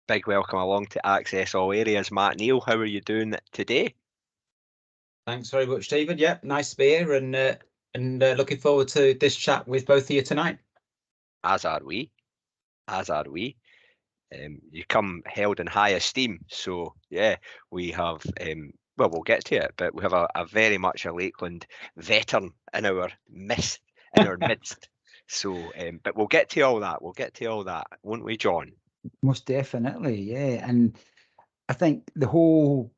Big welcome along to Access All Areas. Matt Neale, how are you doing today? Thanks very much, David. Yeah, nice to be here and looking forward to this chat with both of you tonight. As are we. As are we. You come held in high esteem. So, yeah, we have, well, we'll get to it, but we have a very much a Lakeland veteran in our midst. So, but we'll get to all that. We'll get to all that, won't we, John? Most definitely, yeah. And I think the whole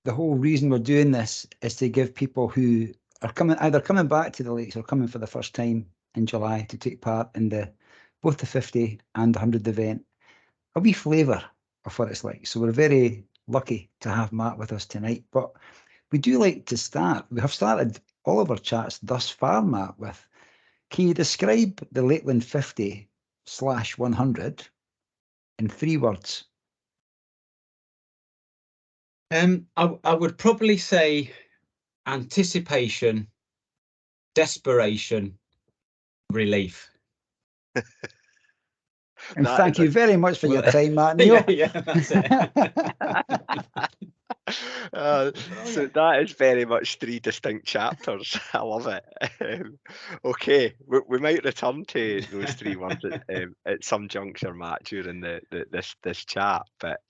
reason we're doing this is to give people who are either coming back to the lakes or coming for the first time in July to take part in both the 50 and 100 event a wee flavour of what it's like. So we're very lucky to have Matt with us tonight. But we do like to start. We have started all of our chats thus far, Matt, with, can you describe the Lakeland 50/100 in 3 words? I would probably say anticipation, desperation, relief. And thank you very much for your time, Matt Neale. Yeah, that's it. So that is very much 3 distinct chapters. I love it. Okay, we might return to those 3 words at some juncture, Matt, during this chat. But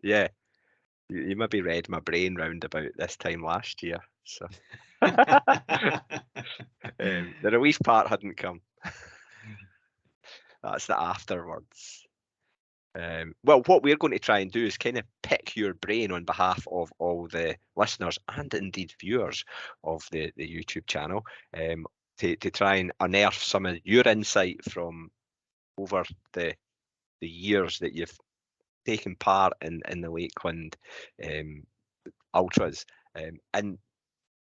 yeah, you maybe read my brain round about this time last year. So the release part hadn't come. That's the afterwards. Well, what we're going to try and do is kind of pick your brain on behalf of all the listeners and indeed viewers of the YouTube channel, to try and unearth some of your insight from over the years that you've taken part in the Lakeland Ultras. And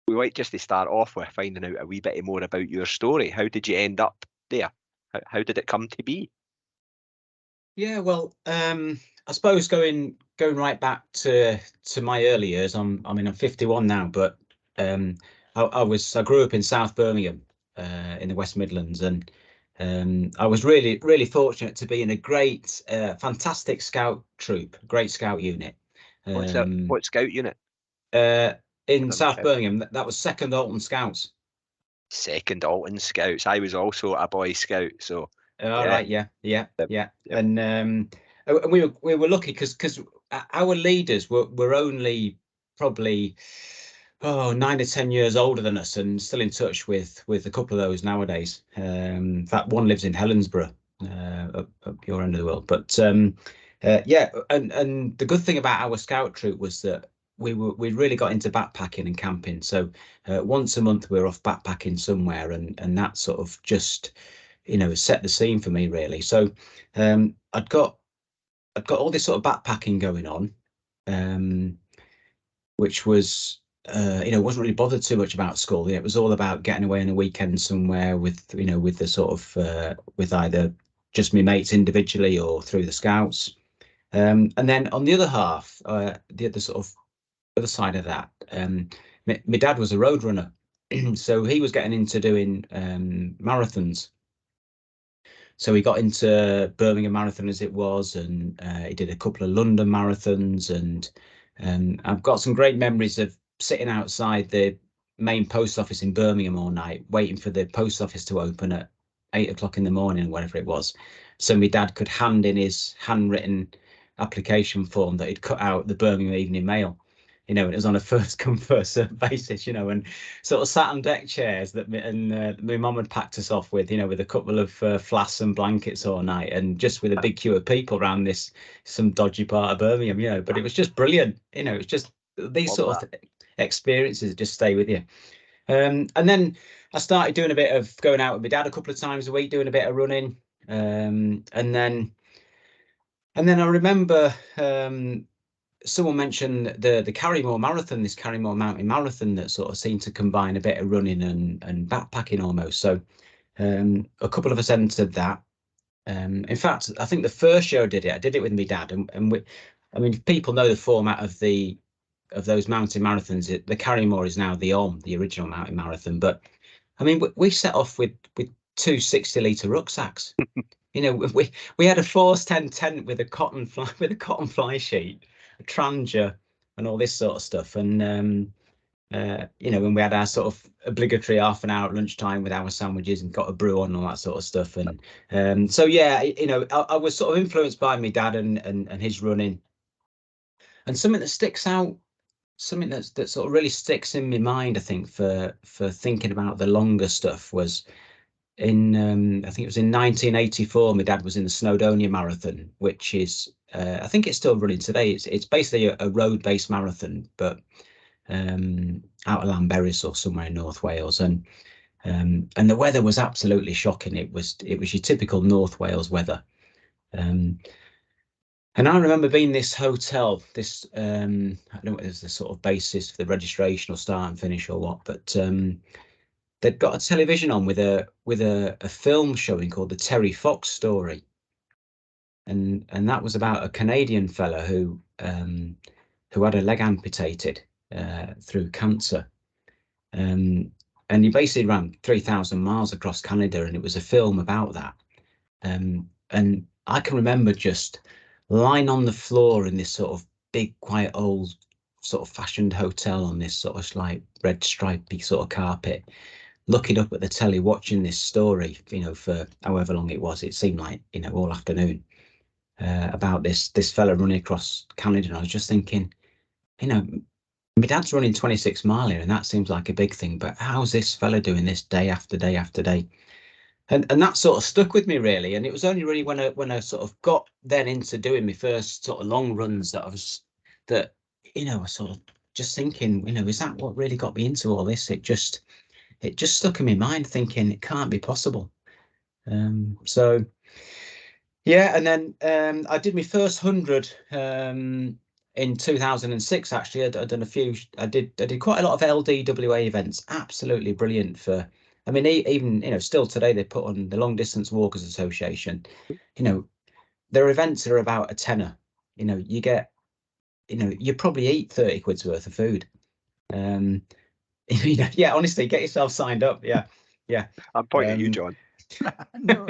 we like just to start off with finding out a wee bit more about your story. How did you end up there? How did it come to be? Yeah, well, I suppose going right back to my early years. I'm 51 now, but I grew up in South Birmingham, in the West Midlands, and I was really fortunate to be in a great, fantastic scout troop, great scout unit. What scout unit? In South Birmingham, that was 2nd Alton Scouts. 2nd Alton Scouts. I was also a Boy Scout, so. Right, yeah. And we were lucky because our leaders were only probably 9 or 10 years older than us, and still in touch with a couple of those nowadays. In fact, one lives in Helensburgh, up your end of the world. But yeah, and the good thing about our scout troop was that we really got into backpacking and camping. So once a month we were off backpacking somewhere, and that sort of just, set the scene for me, really. So I'd got all this sort of backpacking going on, which was, wasn't really bothered too much about school. It was all about getting away on a weekend somewhere with the sort of with either just me mates individually or through the scouts. And then on the other half, the other sort of other side of that, my dad was a road runner, so he was getting into doing marathons. So he got into Birmingham Marathon as it was, and he did a couple of London marathons, and I've got some great memories of sitting outside the main post office in Birmingham all night, waiting for the post office to open at 8 o'clock in the morning, whatever it was. So my dad could hand in his handwritten application form that he'd cut out the Birmingham Evening Mail. And it was on a first come first served basis, and sort of sat on deck chairs that my mum had packed us off with, with a couple of flasks and blankets all night, and just with a big queue of people around some dodgy part of Birmingham, but it was just brilliant. It was just these sort of experiences just stay with you. And then I started doing a bit of going out with my dad a couple of times a week, doing a bit of running. And then I remember someone mentioned the Carrymore Marathon, this Carrymore Mountain Marathon, that sort of seemed to combine a bit of running and backpacking almost. So a couple of us entered that. In fact, I think the first year I did it with my dad, and if people know the format of those mountain marathons, the Carrymore is now the original mountain marathon. But we set off with 2 60-litre rucksacks. You know, we had a Force 10 tent with a cotton fly sheet, a Tranger, and all this sort of stuff. And you know, when we had our sort of obligatory half an hour at lunchtime with our sandwiches and got a brew on and all that sort of stuff. And so yeah, you know, I was sort of influenced by my dad and his running. And something that sticks out, something that sort of really sticks in my mind, I think, for thinking about the longer stuff was in I think it was in 1984. My dad was in the Snowdonia Marathon, which is I think it's still running today. It's basically a road-based marathon, but out of Llanberis or somewhere in North Wales, and the weather was absolutely shocking. It was your typical North Wales weather. And I remember being in this hotel, this I don't know what is the sort of basis for the registration or start and finish or what, but they'd got a television on with a film showing called The Terry Fox Story, and that was about a Canadian fella who had a leg amputated through cancer, and he basically ran 3,000 miles across Canada, and it was a film about that. And I can remember just lying on the floor in this sort of big, quite old, sort of fashioned hotel on this sort of like red stripy sort of carpet, looking up at the telly, watching this story, you know, for however long it was. It seemed like, you know, all afternoon, about this fella running across Canada. And I was just thinking, you know, my dad's running 26 mile here, and that seems like a big thing, but how's this fella doing this day after day after day? And that sort of stuck with me, really. And it was only really when I sort of got then into doing my first sort of long runs that you know, I sort of just thinking, you know, is that what really got me into all this? It just stuck in my mind, thinking it can't be possible. So yeah, and then I did my first 100 in 2006. Actually, I'd done a few. I did quite a lot of LDWA events. Absolutely brilliant for. I mean, even, you know, still today they put on the Long Distance Walkers Association. You know, their events are about a tenner. You know, you get, you know, you probably eat 30 quid's worth of food. You know, yeah, honestly, get yourself signed up. Yeah. I'm pointing at you, John. No.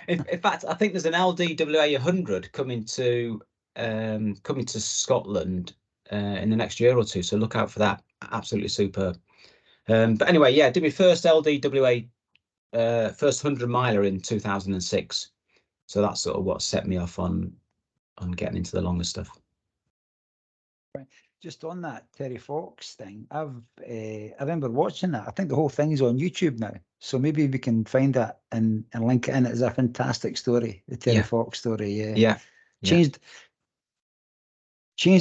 In fact, I think there's an LDWA 100 coming to Scotland in the next year or two. So look out for that. Absolutely superb. But anyway, yeah, did my first LDWA first 100 miler in 2006. So that's sort of what set me off on getting into the longer stuff. Right. Just on that Terry Fox thing, I remember watching that. I think the whole thing's on YouTube now, so maybe we can find that and link it in. It's a fantastic story, the Terry Fox story. Yeah. Changed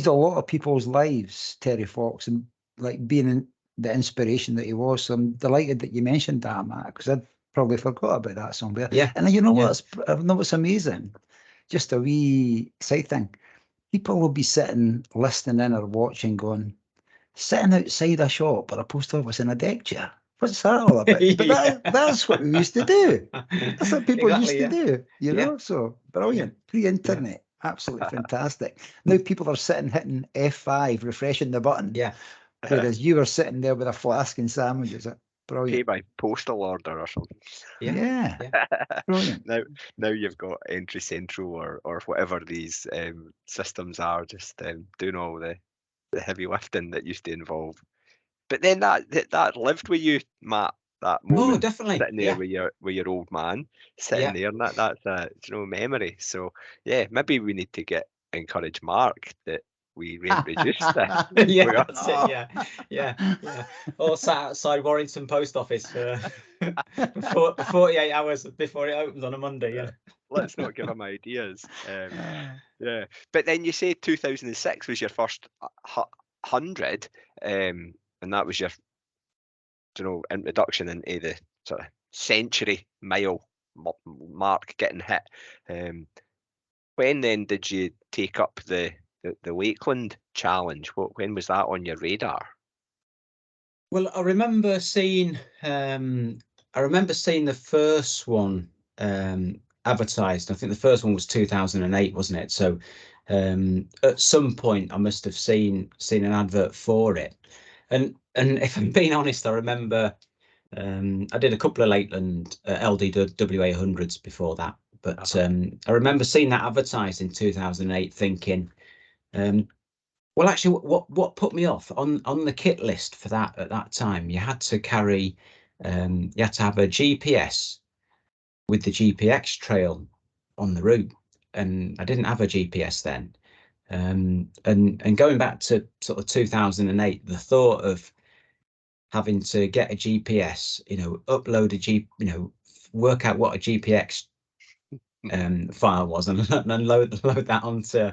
a lot of people's lives, Terry Fox, and like being the inspiration that he was. So I'm delighted that you mentioned that, Matt, because I'd probably forgot about that somewhere. Yeah. And you know what's amazing? Just a wee side thing. People will be sitting, listening in or watching, going, sitting outside a shop or a post office in a deck chair. What's that all about? But that's what we used to do. That's what people used to do, you know? So brilliant. Pre-internet. Absolutely fantastic. Now people are sitting hitting F5, refreshing the button. Yeah. Whereas you were sitting there with a flask and sandwiches. Brilliant. Pay by postal order or something. Yeah. Brilliant. Now you've got Entry Central or whatever these systems are, just doing all the heavy lifting that used to involve. But then that lived with you, Matt. That moment, definitely. Sitting there with your old man, sitting there, and that's a memory. So yeah, maybe we need to encourage Mark that we reintroduce that. Yeah. Or sat outside Warrington Post Office for 48 hours before it opens on a Monday. Yeah. Let's not give him ideas. Yeah, but then you say 2006 was your first 100, and that was your, introduction into the sort of century mile mark getting hit. When then did you take up the Lakeland challenge? When was that on your radar? Well, I remember seeing the first one advertised. I think the first one was 2008, wasn't it? So at some point I must have seen an advert for it. And if I'm being honest, I remember I did a couple of Lakeland LDWA 100s before that, But I remember seeing that advertised in 2008, thinking, well, actually, what put me off on the kit list for that at that time, you had to carry, you had to have a GPS with the GPX trail on the route, and I didn't have a GPS then. And going back to sort of 2008, the thought of having to get a GPS, upload work out what a GPX file was, and load that onto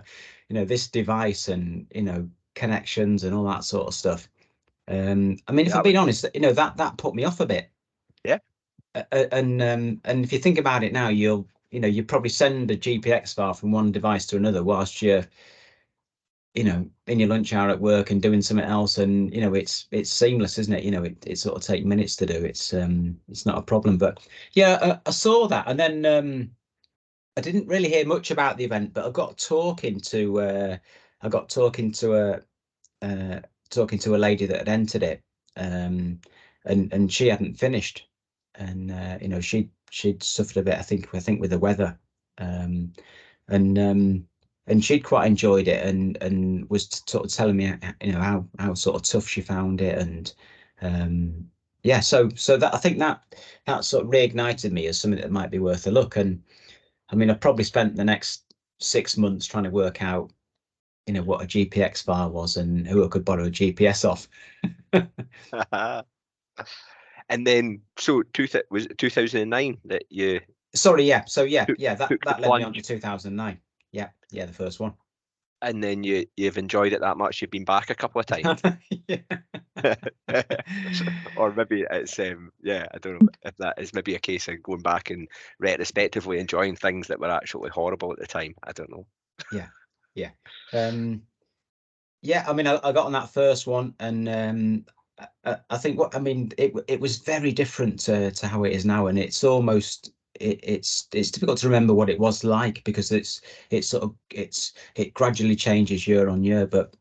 this device, and connections and all that sort of stuff. I mean, if I'm being honest, that put me off a bit. Yeah. And if you think about it now, you probably send a GPX file from one device to another whilst you're in your lunch hour at work and doing something else, and it's seamless, isn't it? It sort of take minutes to do. It's not a problem. But yeah, I saw that, and then I didn't really hear much about the event, but I got talking to a lady that had entered it, and she hadn't finished, and she'd suffered a bit, I think with the weather, and she'd quite enjoyed it, and was sort of telling me how sort of tough she found it, and yeah, so that I think that sort of reignited me as something that might be worth a look. And I mean, I probably spent the next 6 months trying to work out what a GPX file was and who I could borrow a GPS off. And then, so was it 2009 that you? Sorry, yeah. So yeah, that took the led me on plunge. to 2009. Yeah, the first one. And then you've enjoyed it that much, you've been back a couple of times. Or maybe it's I don't know if that is maybe a case of going back and retrospectively enjoying things that were actually horrible at the time. I don't know. Yeah. I mean, I got on that first one, and I think it was very different to how it is now, and it's almost it's difficult to remember what it was like, because it gradually changes year on year. But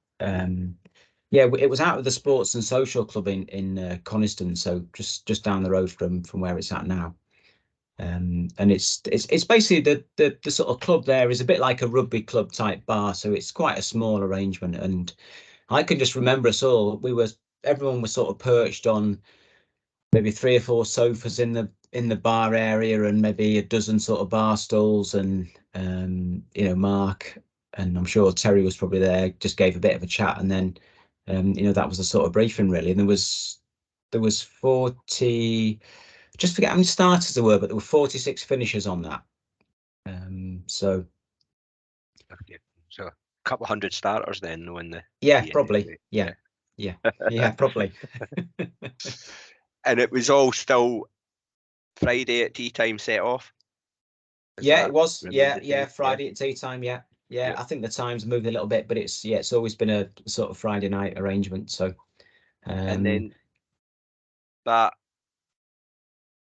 yeah, it was out of the Sports and Social Club in Coniston, so just down the road from where it's at now. And it's basically the sort of club there is a bit like a rugby club type bar, so it's quite a small arrangement. And I can just remember us all, everyone was sort of perched on maybe 3 or 4 sofas in the bar area, and maybe a dozen sort of bar stools, and Mark, and I'm sure Terry was probably there, just gave a bit of a chat, and then that was the sort of briefing really. And there was 40, just forget how many starters there were, but there were 46 finishers on that. So a couple of hundred starters then, when probably. Yeah, probably. And it was all still Friday at tea time set off? It was. Yeah, Friday at tea time. Yeah. I think the times moved a little bit, but it's always been a sort of Friday night arrangement. So, and then that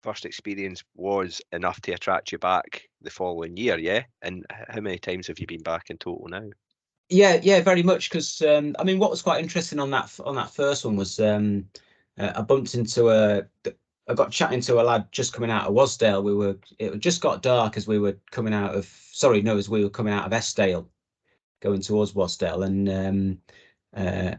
first experience was enough to attract you back the following year, yeah? And how many times have you been back in total now? Yeah, very much, because I mean, what was quite interesting on that first one was I bumped into I got chatting to a lad just coming out of Wasdale. It just got dark as we were coming out of as we were coming out of Eskdale, going towards Wasdale, and I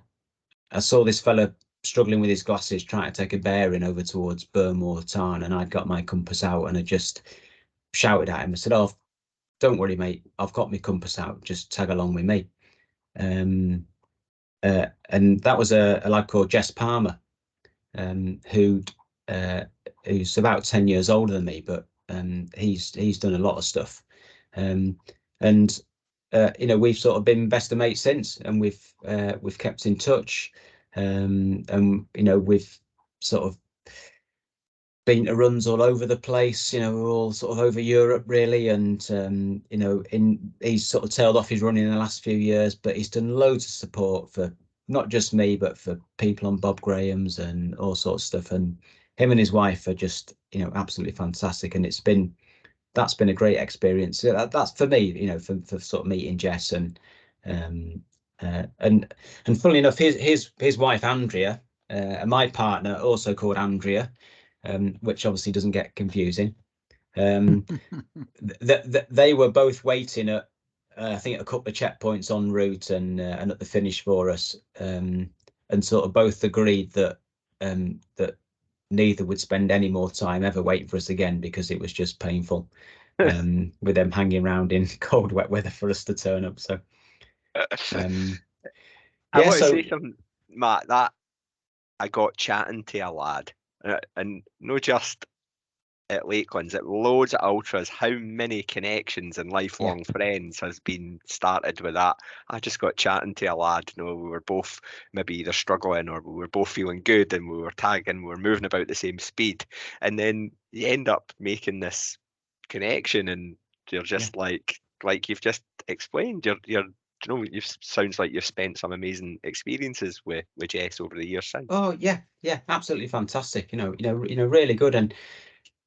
saw this fella struggling with his glasses, trying to take a bearing over towards Burnmore Tarn, and I'd got my compass out, and I just shouted at him. I said, "Oh, don't worry, mate, I've got my compass out, just tag along with me." And that was a lad called Jess Palmer, who's about 10 years older than me, but he's done a lot of stuff, and we've sort of been best of mates since, and we've kept in touch, and we've sort of been to runs all over the place, we're all sort of over Europe really, and he's sort of tailed off his running in the last few years, but he's done loads of support for not just me, but for people on Bob Graham's and all sorts of stuff. And him and his wife are just absolutely fantastic, and that's been a great experience. So that's for me, for sort of meeting Jess, and funnily enough, his wife Andrea, and my partner, also called Andrea, which obviously doesn't get confusing. They were both waiting at I think a couple of checkpoints en route and at the finish for us, and sort of both agreed that that neither would spend any more time ever waiting for us again, because it was just painful with them hanging around in cold, wet weather for us to turn up. So I want to say something, Matt, that I got chatting to a lad, and not just at Lakelands, at loads of ultras, how many connections and lifelong friends has been started with that. I just got chatting to a lad, we were both maybe either struggling or we were both feeling good, and we were tagging, we were moving about the same speed, and then you end up making this connection, and you're just like you've just explained, you're you sounds like you've spent some amazing experiences with Jess over the years since. Oh yeah, absolutely fantastic. Really good. And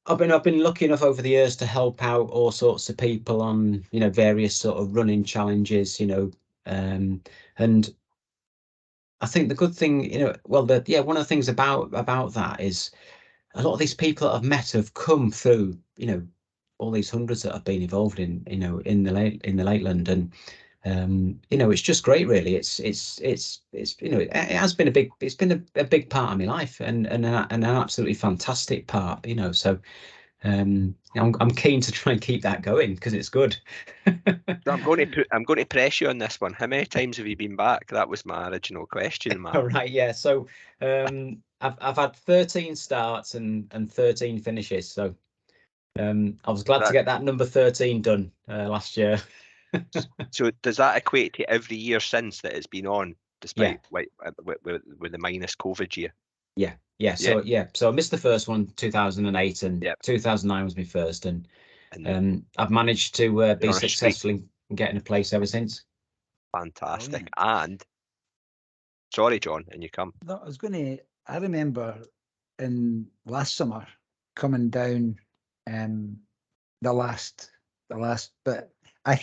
I've been lucky enough over the years to help out all sorts of people on various sort of running challenges, and I think the good thing, one of the things about that is a lot of these people that I've met have come through, all these hundreds that have been involved in the Lakeland, and it's just great, really. It's it has been a big part of my life, and an absolutely fantastic part, so I'm keen to try and keep that going because it's good. So I'm going to press you on this one. How many times have you been back? That was my original question, Matt. All right, yeah. So I've had 13 starts and 13 finishes. So I was glad to get that number 13 done last year. So does that equate to every year since that it's been on, despite with the minus COVID year? So I missed the first one, 2008, and 2009 was my first, and I've managed to be successful in getting a place ever since. Fantastic. And sorry, John, and you come. No, I remember in last summer coming down the last bit. I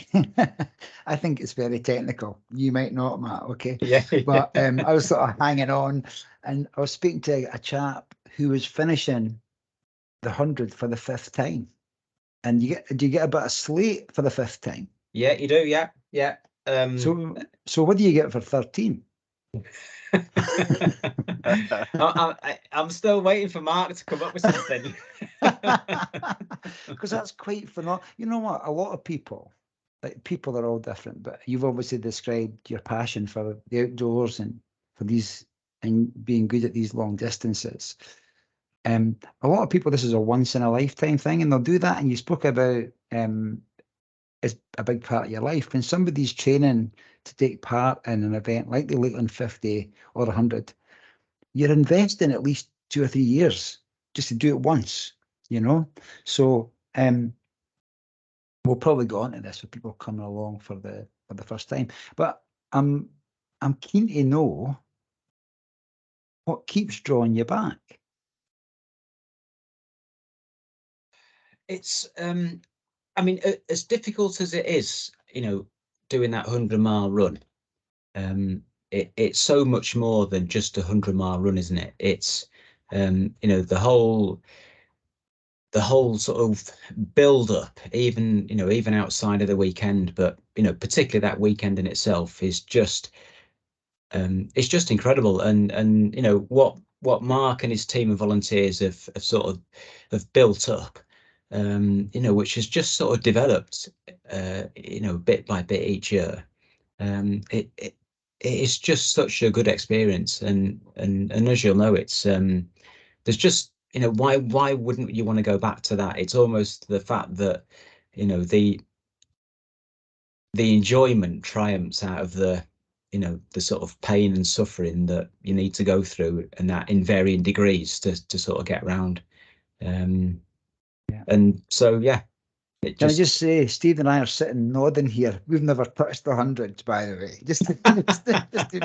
think it's very technical. You might not, Matt, okay? Yeah. But I was sort of hanging on, and I was speaking to a chap who was finishing the 100 for the 5th time. And do you get a bit of slate for the 5th time? Yeah, you do. Yeah. So what do you get for 13? I'm still waiting for Mark to come up with something. Because that's quite phenomenal. You know what? A lot of people are all different, but you've obviously described your passion for the outdoors and for these and being good at these long distances. A lot of people, this is a once in a lifetime thing, and they'll do that. And you spoke about it's a big part of your life. When somebody's training to take part in an event like the Lakeland 50 or 100, you're investing at least 2 or 3 years just to do it once, So we'll probably go on to this with people coming along for the first time. But I'm keen to know what keeps drawing you back. It's as difficult as it is, doing that 100-mile run, it's so much more than just a 100-mile run, isn't it? It's the whole sort of build up, even outside of the weekend, but particularly that weekend in itself is just it's just incredible. And what Mark and his team of volunteers have built up, which has just sort of developed bit by bit each year. It is just such a good experience, and as you'll know, it's there's just why wouldn't you want to go back to that? It's almost the fact that the enjoyment triumphs out of the sort of pain and suffering that you need to go through, and that in varying degrees to sort of get around. And so Can I just say, Steve and I are sitting nodding here. We've never touched the hundreds, by the way. Just to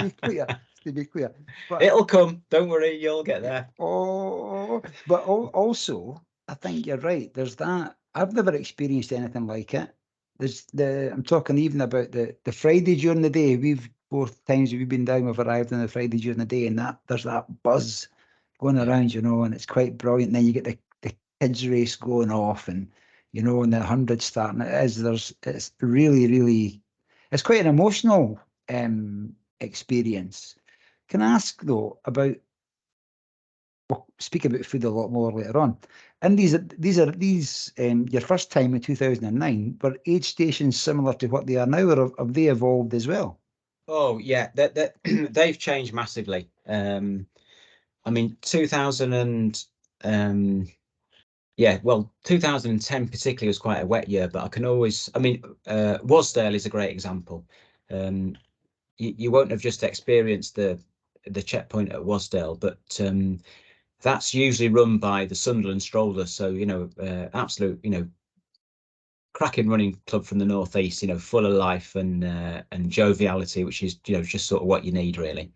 be clear. To be clear, but it'll come. Don't worry, you'll get there. But also, I think you're right. There's that. I've never experienced anything like it. I'm talking even about the Friday during the day. Both times we've been down, we've arrived on the Friday during the day, and there's that buzz going around, and it's quite brilliant. And then you get the kids race going off, and you know, and the 100 starting. It's really, it's quite an emotional experience. Can I ask though about, we'll speak about food a lot more later on. And these your first time in 2009, were age stations similar to what they are now, or have they evolved as well? Oh yeah, that they've changed massively. I mean, 2000 and yeah, well, 2010 particularly was quite a wet year, but I can always, I mean, Wasdale is a great example. You won't have just experienced the checkpoint at Wasdale, but that's usually run by the Sunderland Strollers. So, you know, absolute, you know, cracking running club from the northeast, you know, full of life and joviality, which is, you know, just sort of what you need really.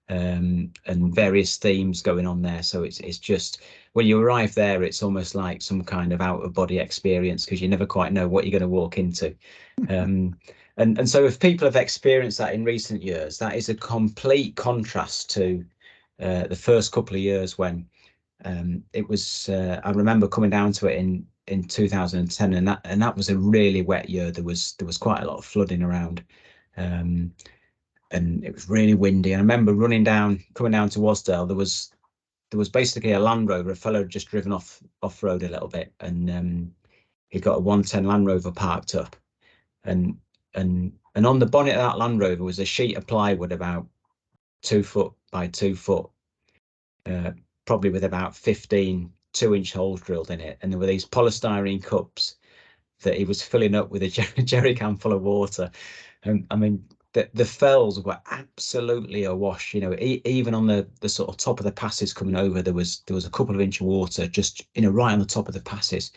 And various themes going on there. So it's just, when you arrive there, it's almost like some kind of out of body experience, because you never quite know what you're going to walk into. And so if people have experienced that in recent years, that is a complete contrast to the first couple of years when it was, I remember coming down to it in 2010, and that was a really wet year. There was quite a lot of flooding around. And it was really windy. And I remember coming down to Wasdale, there was basically a Land Rover. A fellow had just driven off road a little bit, and he got a 110 Land Rover parked up, and on the bonnet of that Land Rover was a sheet of plywood about 2 foot by 2 foot, probably with about 15 2-inch holes drilled in it, and there were these polystyrene cups that he was filling up with a jerry can full of water. And I mean, the fells were absolutely awash, you know. Even on the sort of top of the passes coming over, there was a couple of inch of water just, you know, right on the top of the passes,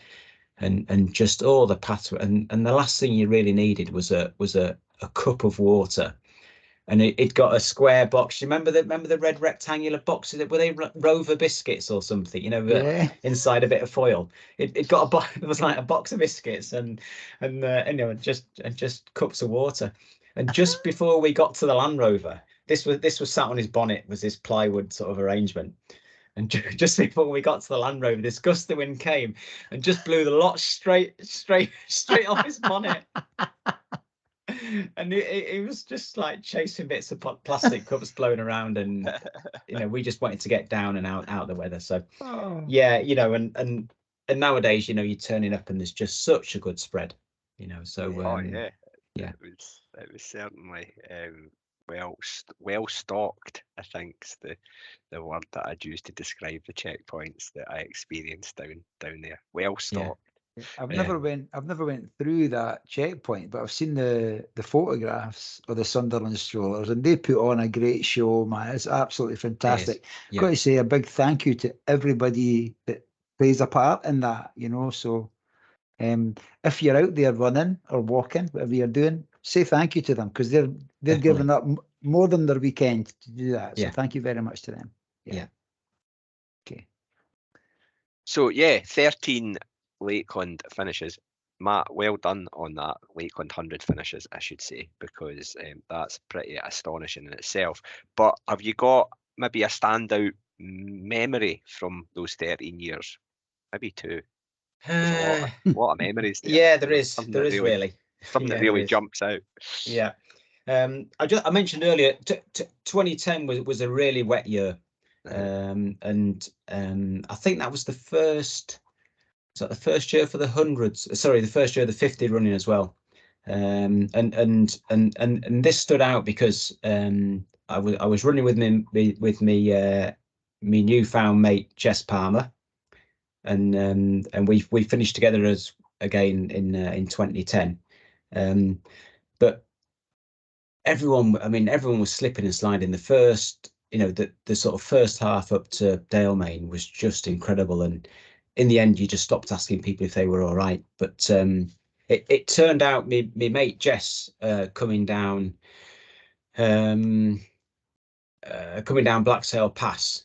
and just all the path. And the last thing you really needed was a cup of water. And it got a square box. You remember the red rectangular boxes? Were they Rover biscuits or something? You know, Yeah. inside a bit of foil. It got a box. It was like a box of biscuits and you know, just cups of water. And just before we got to the Land Rover, this was sat on his bonnet, was this plywood sort of arrangement. And just before we got to the Land Rover, this gust of wind came and just blew the lot straight off his bonnet. And it was just like chasing bits of plastic cups blowing around, and you know, we just wanted to get down and out of the weather. So yeah, you know, and nowadays, you know, you're turning up and there's just such a good spread, you know. So yeah, it was certainly well stocked, I think's the word that I'd use to describe the checkpoints that I experienced down there. Well stocked. I've never went through that checkpoint, but I've seen the photographs of the Sunderland Strollers, and they put on a great show, man. It's absolutely fantastic. Yeah. Got to say a big thank you to everybody that plays a part in that, you know. So if you're out there running or walking, whatever you're doing, say thank you to them, because they're giving up more than their weekend to do that. So thank you very much to them. Yeah. Okay. So yeah, 13 Lakeland finishes. Matt, well done on that. Lakeland 100 finishes, I should say, because that's pretty astonishing in itself. But have you got maybe a standout memory from those 13 years? Maybe two. There's a lot of memories there. Yeah, there is really something that really jumps out. Yeah. I mentioned earlier, 2010 was a really wet year. And I think that was the first year for the hundreds. Sorry, the first year of the 50 running as well. And this stood out because I was running with me newfound mate Jess Palmer, and we finished together again in 2010. But everyone was slipping and sliding. The first, you know, the sort of first half up to Dalemain was just incredible, and in the end you just stopped asking people if they were all right. But it turned out me mate Jess coming down Blacksail Pass,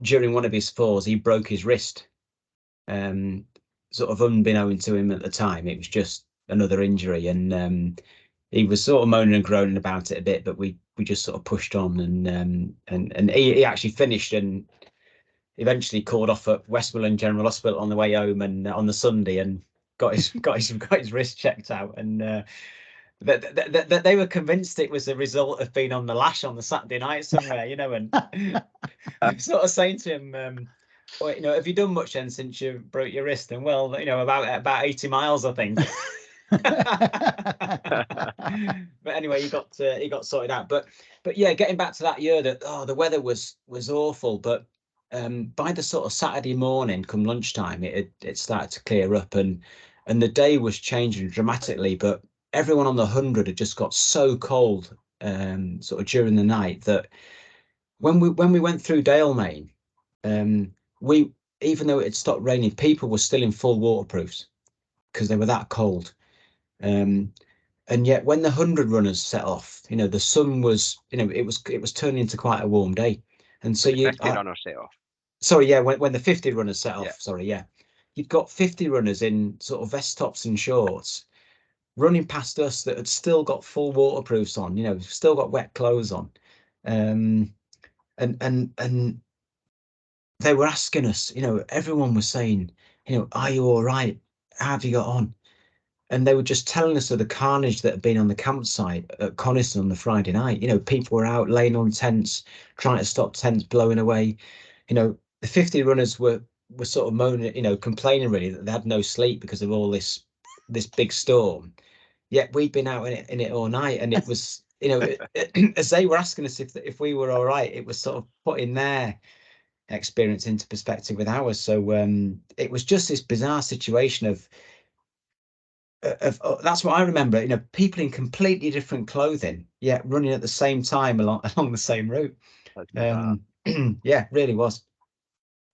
during one of his falls, he broke his wrist, sort of unbeknown to him at the time. It was just another injury, and he was sort of moaning and groaning about it a bit, but we just sort of pushed on, and he actually finished, and eventually called off at Westmoreland General Hospital on the way home and on the Sunday, and got his wrist checked out, and that they were convinced it was a result of being on the lash on the Saturday night somewhere, you know. And I'm sort of saying to him, well, you know, have you done much then since you broke your wrist? And well, you know, about 80 miles, I think. But anyway, he got sorted out. But yeah, getting back to that year, that the weather was awful, but by the sort of Saturday morning, come lunchtime, it started to clear up, and the day was changing dramatically. But everyone on the 100 had just got so cold, sort of during the night, that when we went through Dalemain, we, even though it had stopped raining, people were still in full waterproofs because they were that cold. And yet when the 100 runners set off, you know, the sun was, you know, it was turning into quite a warm day. And so the 50 runners set off. Sorry, yeah, when the 50 runners set off, Yeah. sorry, yeah. You'd got 50 runners in sort of vest tops and shorts running past us that had still got full waterproofs on, you know, still got wet clothes on. And they were asking us, you know, everyone was saying, you know, are you all right? How have you got on? And they were just telling us of the carnage that had been on the campsite at Coniston on the Friday night. You know, people were out laying on tents, trying to stop tents blowing away. You know, the 50 runners were sort of moaning, you know, complaining really that they had no sleep because of all this big storm. Yet we'd been out in it all night, and it was, you know, as they were asking us if we were all right, it was sort of putting their experience into perspective with ours. So it was just this bizarre situation of that's what I remember, you know, people in completely different clothing, yet running at the same time along the same route. Yeah, really was.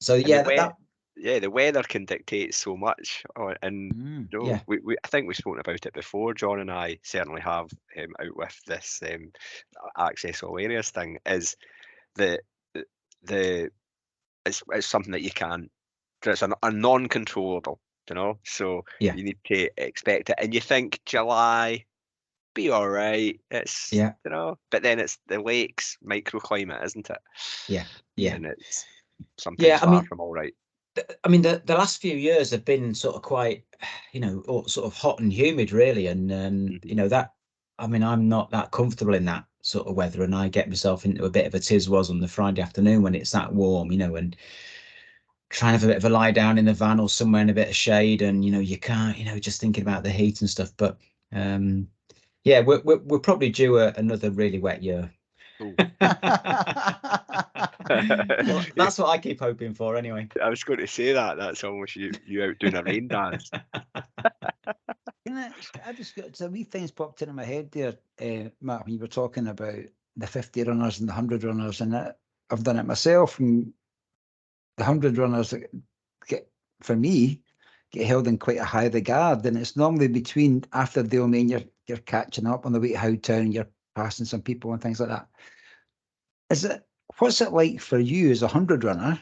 So and yeah, the weather can dictate so much. And you know, yeah, we I think we've spoken about it before. John and I certainly have, out with this access all areas thing, is the it's something that you can't, it's a non-controllable, you know, so yeah, you need to expect it, and you think July be all right, it's, yeah, you know, but then it's the lakes microclimate, isn't it? yeah, And it's sometimes yeah. I far mean, from all right. the last few years have been sort of quite, you know, sort of hot and humid, really, and you know that. I mean, I'm not that comfortable in that sort of weather, and I get myself into a bit of a tiz-was on the Friday afternoon when it's that warm, you know, and trying to have a bit of a lie down in the van or somewhere in a bit of shade, and you know, you can't, you know, just thinking about the heat and stuff. But yeah, we're probably due another really wet year. Well, that's what I keep hoping for anyway. I was going to say that's almost you out doing a rain dance. I just got some wee things popped into my head there, Matt, when you were talking about the 50 runners and the 100 runners, and I've done it myself. And the 100 runners for me, get held in quite a high regard, and it's normally between after Dalemain, you're catching up on the way to Howtown, you're passing some people and things like that. What's it like for you as a 100 runner,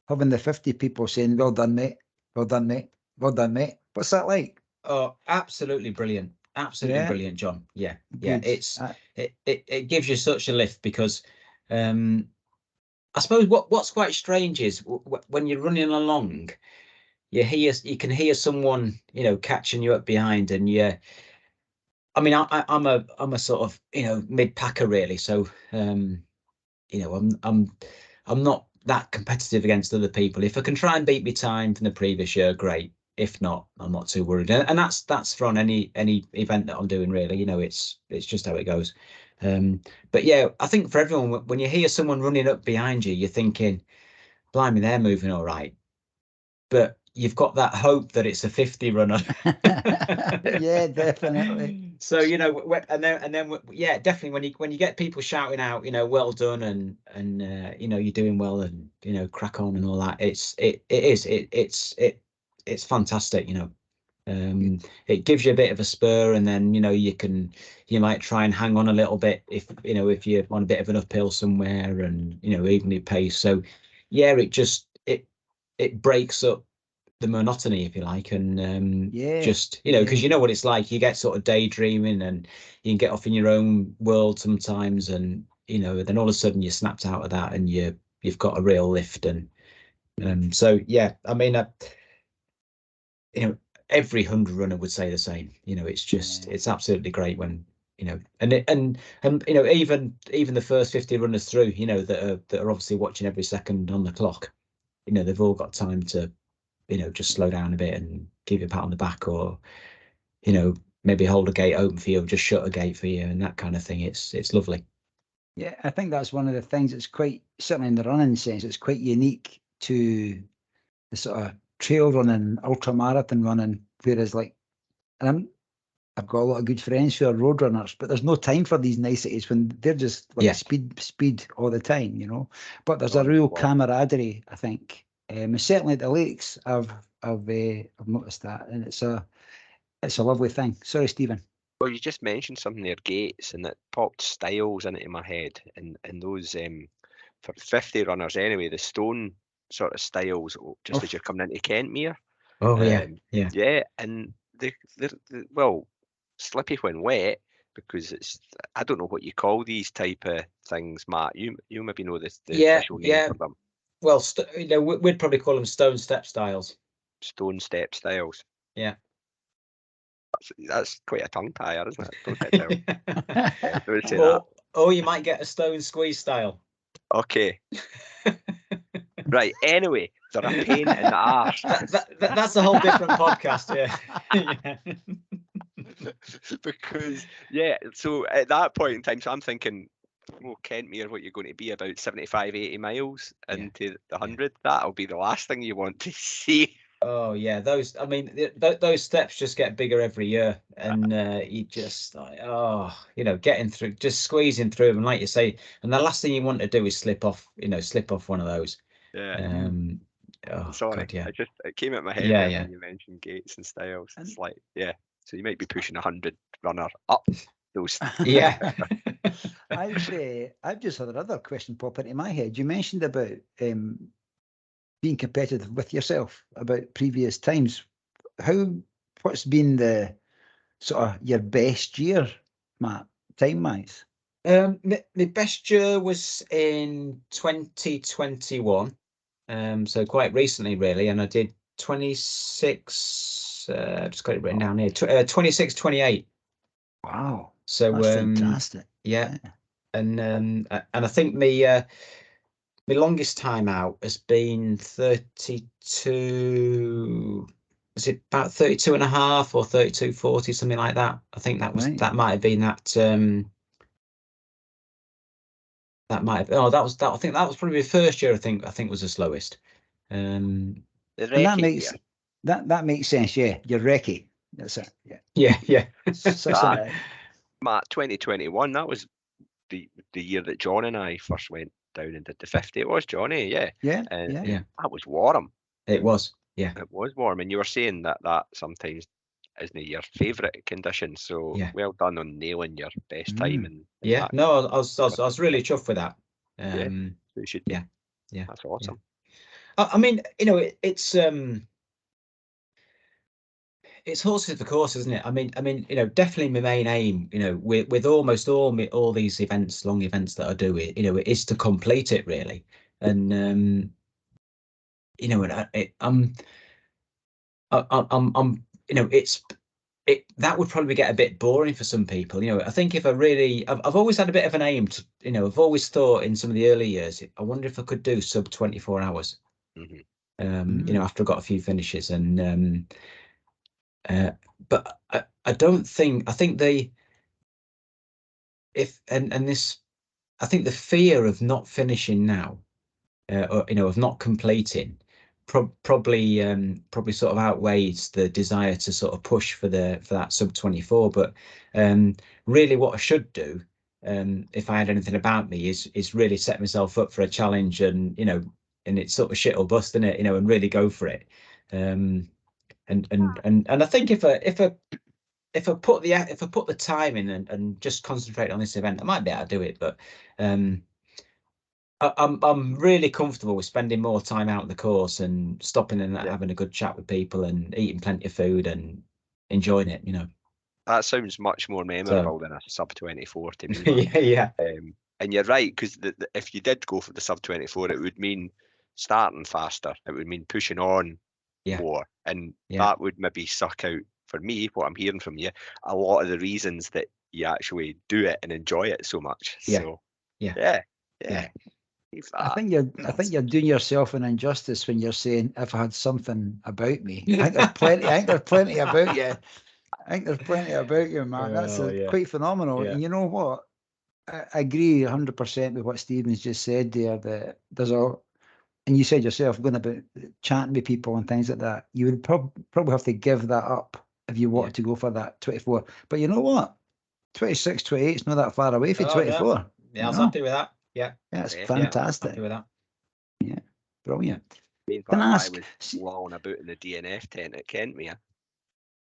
having the 50 people saying, well done, mate, well done, mate, well done, mate? What's that like? Oh, absolutely brilliant. Absolutely brilliant, John. Yeah. Good. It gives you such a lift, because I suppose what's quite strange is when you're running along, you can hear someone, you know, catching you up behind, and I mean, I'm a sort of, you know, mid-packer really, so you know, I'm not that competitive against other people. If I can try and beat my time from the previous year, great. If not, I'm not too worried. And that's for on any event that I'm doing, really. You know, it's just how it goes. But yeah, I think for everyone, when you hear someone running up behind you, you're thinking, blimey, they're moving all right. But you've got that hope that it's a 50 runner. Yeah, definitely. So, you know, and then yeah, definitely when you get people shouting out, you know, well done, and you know, you're doing well, and you know, crack on and all that, it's fantastic, you know. It gives you a bit of a spur, and then, you know, you might try and hang on a little bit if, you know, if you're on a bit of an uphill somewhere, and you know, even your pace. So yeah, it breaks up the monotony, if you like, and just, you know, because you know what it's like, you get sort of daydreaming, and you can get off in your own world sometimes, and you know, then all of a sudden you're snapped out of that, and you've got a real lift, and So yeah, I mean, you know, every 100 runner would say the same. You know, it's just it's absolutely great when, you know, and you know, even the first 50 runners through, you know, that are obviously watching every second on the clock. You know, they've all got time to, you know, just slow down a bit and give you a pat on the back, or, you know, maybe hold a gate open for you, or just shut a gate for you, and that kind of thing. It's lovely. Yeah, I think that's one of the things that's quite, certainly in the running sense, it's quite unique to the sort of trail running, ultra marathon running, whereas like, and I've got a lot of good friends who are road runners, but there's no time for these niceties when they're just like speed all the time, you know. But there's a real camaraderie, I think. And certainly at the lakes, I've noticed that, and it's a lovely thing. Sorry, Stephen. Well, you just mentioned something there, gates, and it popped styles into my head, and those for 50 runners anyway, the stone sort of styles, just as you're coming into Kentmere. Oh yeah, and they're well, slippy when wet, because it's, I don't know what you call these type of things, Matt. You maybe know the official name for them. Well, you know, we'd probably call them stone step styles. Stone step styles. Yeah. That's quite a tongue tire, isn't it? Don't say that. Or you might get a stone squeeze style. Okay. Right. Anyway, they're a pain in the arse. That's a whole different podcast. Yeah. Because so at that point in time, so I'm thinking, Kentmere, what you're going to be about 75, 80 miles into the 100. That'll be the last thing you want to see. Oh yeah, those. I mean, those steps just get bigger every year, and you just like, you know, getting through, just squeezing through them, like you say. And the last thing you want to do is slip off one of those. Yeah. Sorry, God, yeah. It came at my head when you mentioned gates and styles. It's like, so you might be pushing 100 runner up those. Yeah. I've just had another question pop into my head. You mentioned about being competitive with yourself about previous times. What's been the sort of your best year, Matt, time-wise? My best year was in 2021, so quite recently, really, and I did 26. Just got it written down here. 26:28. Wow! So that's fantastic. Yeah, and I think my longest time out has been 32. Was it about 32 and a half or 32:40, something like that? I think that was that might have been that. That might have. Oh, that was that. I think that was probably the first year. I think was the slowest. And that makes that makes sense. Yeah, you're recce. That's it. Yeah. Matt, 2021. That was the year that John and I first went down and did the 50. It was Johnny. Yeah. That was warm. It was. Yeah. It was warm, and you were saying that sometimes isn't your favourite condition. So well done on nailing your best time. And no, I was really chuffed with that. So you should be. Yeah. That's awesome. I mean, you know, it's horses for course, isn't it? I mean, you know, definitely my main aim, you know, with almost all these events, long events that I do, you know, it is to complete it really. And you know, I'm you know, that would probably get a bit boring for some people. You know, I think if I've always had a bit of an aim to, you know, I've always thought in some of the early years, I wonder if I could do sub 24 hours. You know, after I got a few finishes, and but I don't think, I think the fear of not finishing now, or, you know, of not completing, probably sort of outweighs the desire to sort of push for that sub 24. But really what I should do, if I had anything about me, is really set myself up for a challenge, and, you know, and it's sort of shit or bust, isn't it, you know, and really go for it. And I think if I put the time in and just concentrate on this event, I might be able to do it. But I'm really comfortable with spending more time out in the course and stopping and having a good chat with people and eating plenty of food and enjoying it, you know. That sounds much more memorable than a sub 24 to me. Yeah. And you're right, because if you did go for the sub 24, it would mean starting faster. It would mean pushing on more, and that would maybe suck out, for me, what I'm hearing from you, a lot of the reasons that you actually do it and enjoy it so much. So yeah. I think you're doing yourself an injustice when you're saying, if I had something about me. I think there's plenty about you. I think there's plenty about you, man. That's quite phenomenal. And you know what? I agree 100% with what Stephen's just said there. That there's and you said yourself, going about chatting with people and things like that, you would probably have to give that up if you wanted to go for that 24. But you know what? 26, 28 is not that far away from 24. No. Yeah, I was happy with that. Yeah. That's fantastic. Happy with that. Yeah, brilliant. In fact, I was lolling about in the DNF tent at Kentmere.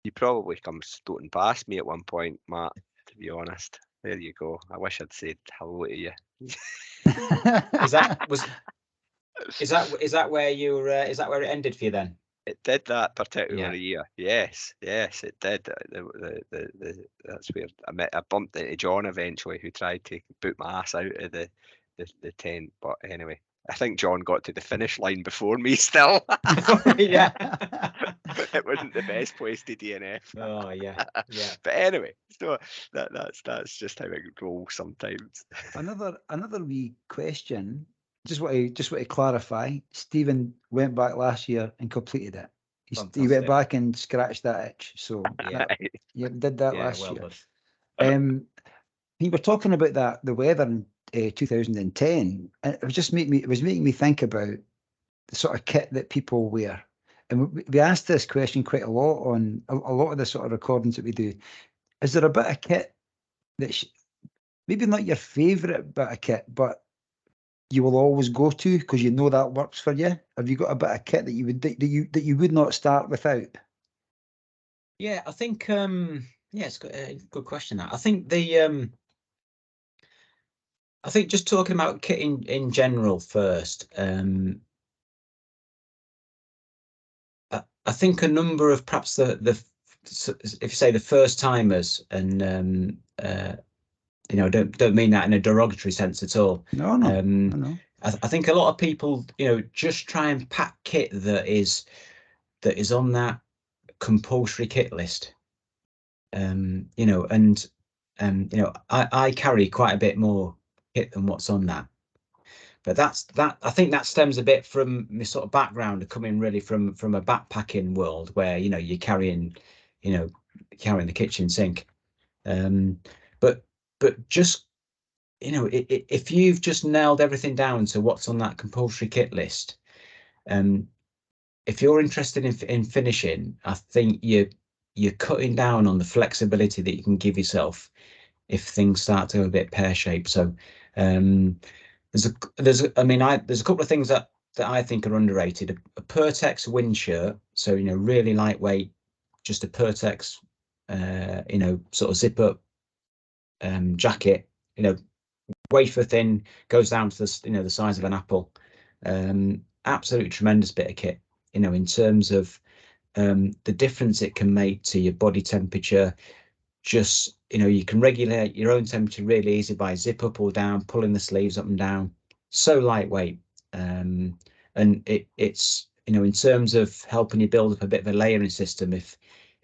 You probably come stoating past me at one point, Matt, to be honest. There you go. I wish I'd said hello to you. Is that where you were? Is that where it ended for you then? It did that particular year. Yes, it did. That's where I bumped into John eventually, who tried to boot my ass out of the tent. But anyway, I think John got to the finish line before me still. Yeah. It wasn't the best place to DNF. Oh yeah. But anyway, so that's just how it rolls sometimes. Another wee question. Just want to clarify. Stephen went back last year and completed it. He went back and scratched that itch. So did that last year. You were talking about the weather in 2010, and it was making me think about the sort of kit that people wear. And we asked this question quite a lot on a lot of the sort of recordings that we do. Is there a bit of kit that maybe not your favourite bit of kit, but you will always go to because you know that works for you? Have you got a bit of kit that you would not start without? Yeah, I think it's a good question. That I think I think just talking about kit in general first. I think a number of perhaps if you say the first timers, and don't mean that in a derogatory sense at all. No. I think a lot of people, just try and pack kit that is on that compulsory kit list. I carry quite a bit more kit than what's on that. But I think that stems a bit from my sort of background of coming really from a backpacking world where, you're carrying the kitchen sink. But just, if you've just nailed everything down to what's on that compulsory kit list, if you're interested in finishing, I think you're cutting down on the flexibility that you can give yourself if things start to go a bit pear-shaped. So there's a couple of things that I think are underrated. A Pertex wind shirt, so really lightweight, just a Pertex sort of zip up jacket, wafer thin, goes down to the size of an apple. Absolutely tremendous bit of kit, in terms of the difference it can make to your body temperature. Just you can regulate your own temperature really easy by zip up or down, pulling the sleeves up and down. So lightweight, and it's in terms of helping you build up a bit of a layering system. If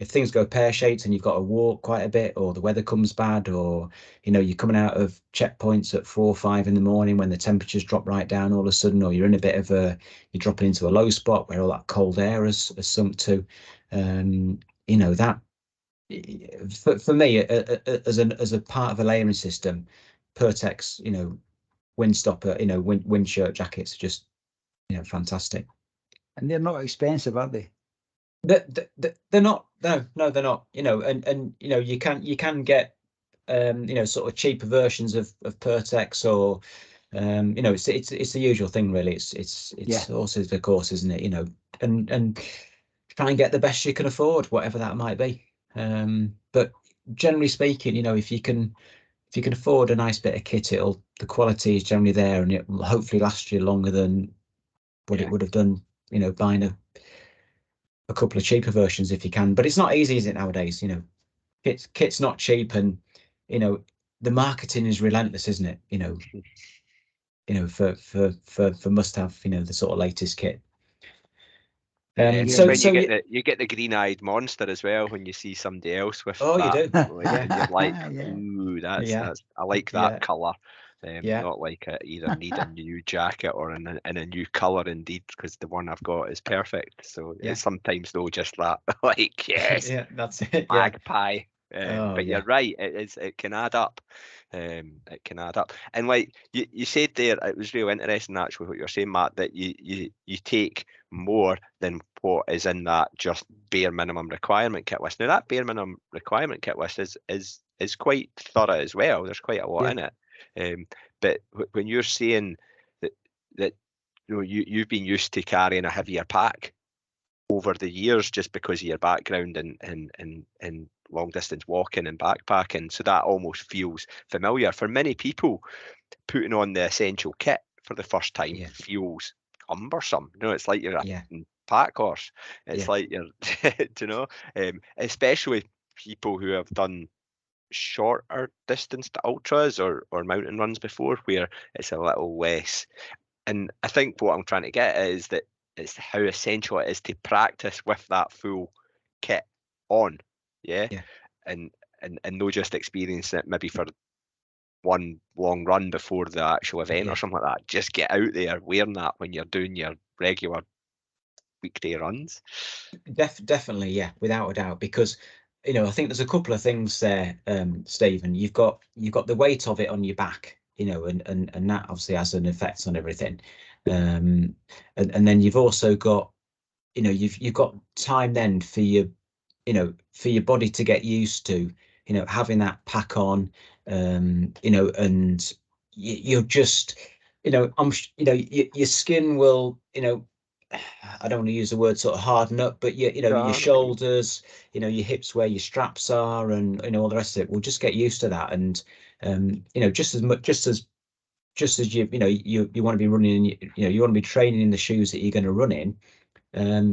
things go pear-shaped and you've got to walk quite a bit, or the weather comes bad, or you're coming out of checkpoints at 4 or 5 in the morning when the temperatures drop right down all of a sudden, or you're in a bit of you're dropping into a low spot where all that cold air has sunk to, that for me as a part of a layering system, Pertex, windstopper, wind shirt jackets are just fantastic. And they're not expensive, are they? They're not. No, they're not. And you can get sort of cheaper versions of Pertex, or it's the usual thing really. It's horses for course, isn't it? And try and get the best you can afford, whatever that might be. But generally speaking, if you can afford a nice bit of kit, the quality is generally there, and it will hopefully last you longer than what it would have done, buying a couple of cheaper versions if you can. But it's not easy, is it, nowadays? Kit's not cheap, and the marketing is relentless, isn't it? for must have, the sort of latest kit. When So you get the green-eyed monster as well when you see somebody else with oh, that. you do. Like, Yeah. and you're like, Yeah. ooh, that's Yeah. I like that colour. Yeah. Not like I either need a new jacket or in a new colour indeed, because the one I've got is perfect. So it's sometimes though just that, like, yes, Yeah, that's it. magpie. Oh, But you're right, it can add up. It can add up. And like you said there, it was real interesting actually what you're saying, Matt, that you take more than what is in that just bare minimum requirement kit list. Now that bare minimum requirement kit list is quite thorough as well. There's quite a lot in it. But when you're saying that you've been used to carrying a heavier pack over the years just because of your background in long distance walking and backpacking, so that almost feels familiar. For many people, putting on the essential kit for the first time feels cumbersome. It's like you're a pack horse. It's like you're, especially people who have done shorter distance to ultras or mountain runs before, where it's a little less. And I think what I'm trying to get at is that it's how essential it is to practice with that full kit on, and not just experience it maybe for one long run before the actual event or something like that. Just get out there wearing that when you're doing your regular weekday runs. Definitely, yeah, without a doubt, because I think there's a couple of things there, Stephen. You've got the weight of it on your back, and that obviously has an effect on everything. And then you've also got, you've got time then for your body to get used to, having that pack on, and you're just, your skin will, I don't want to use the word sort of harden up, but your shoulders, your hips where your straps are, and all the rest of it will just get used to that. And just as you want to be running, you want to be training in the shoes that you're going to run in.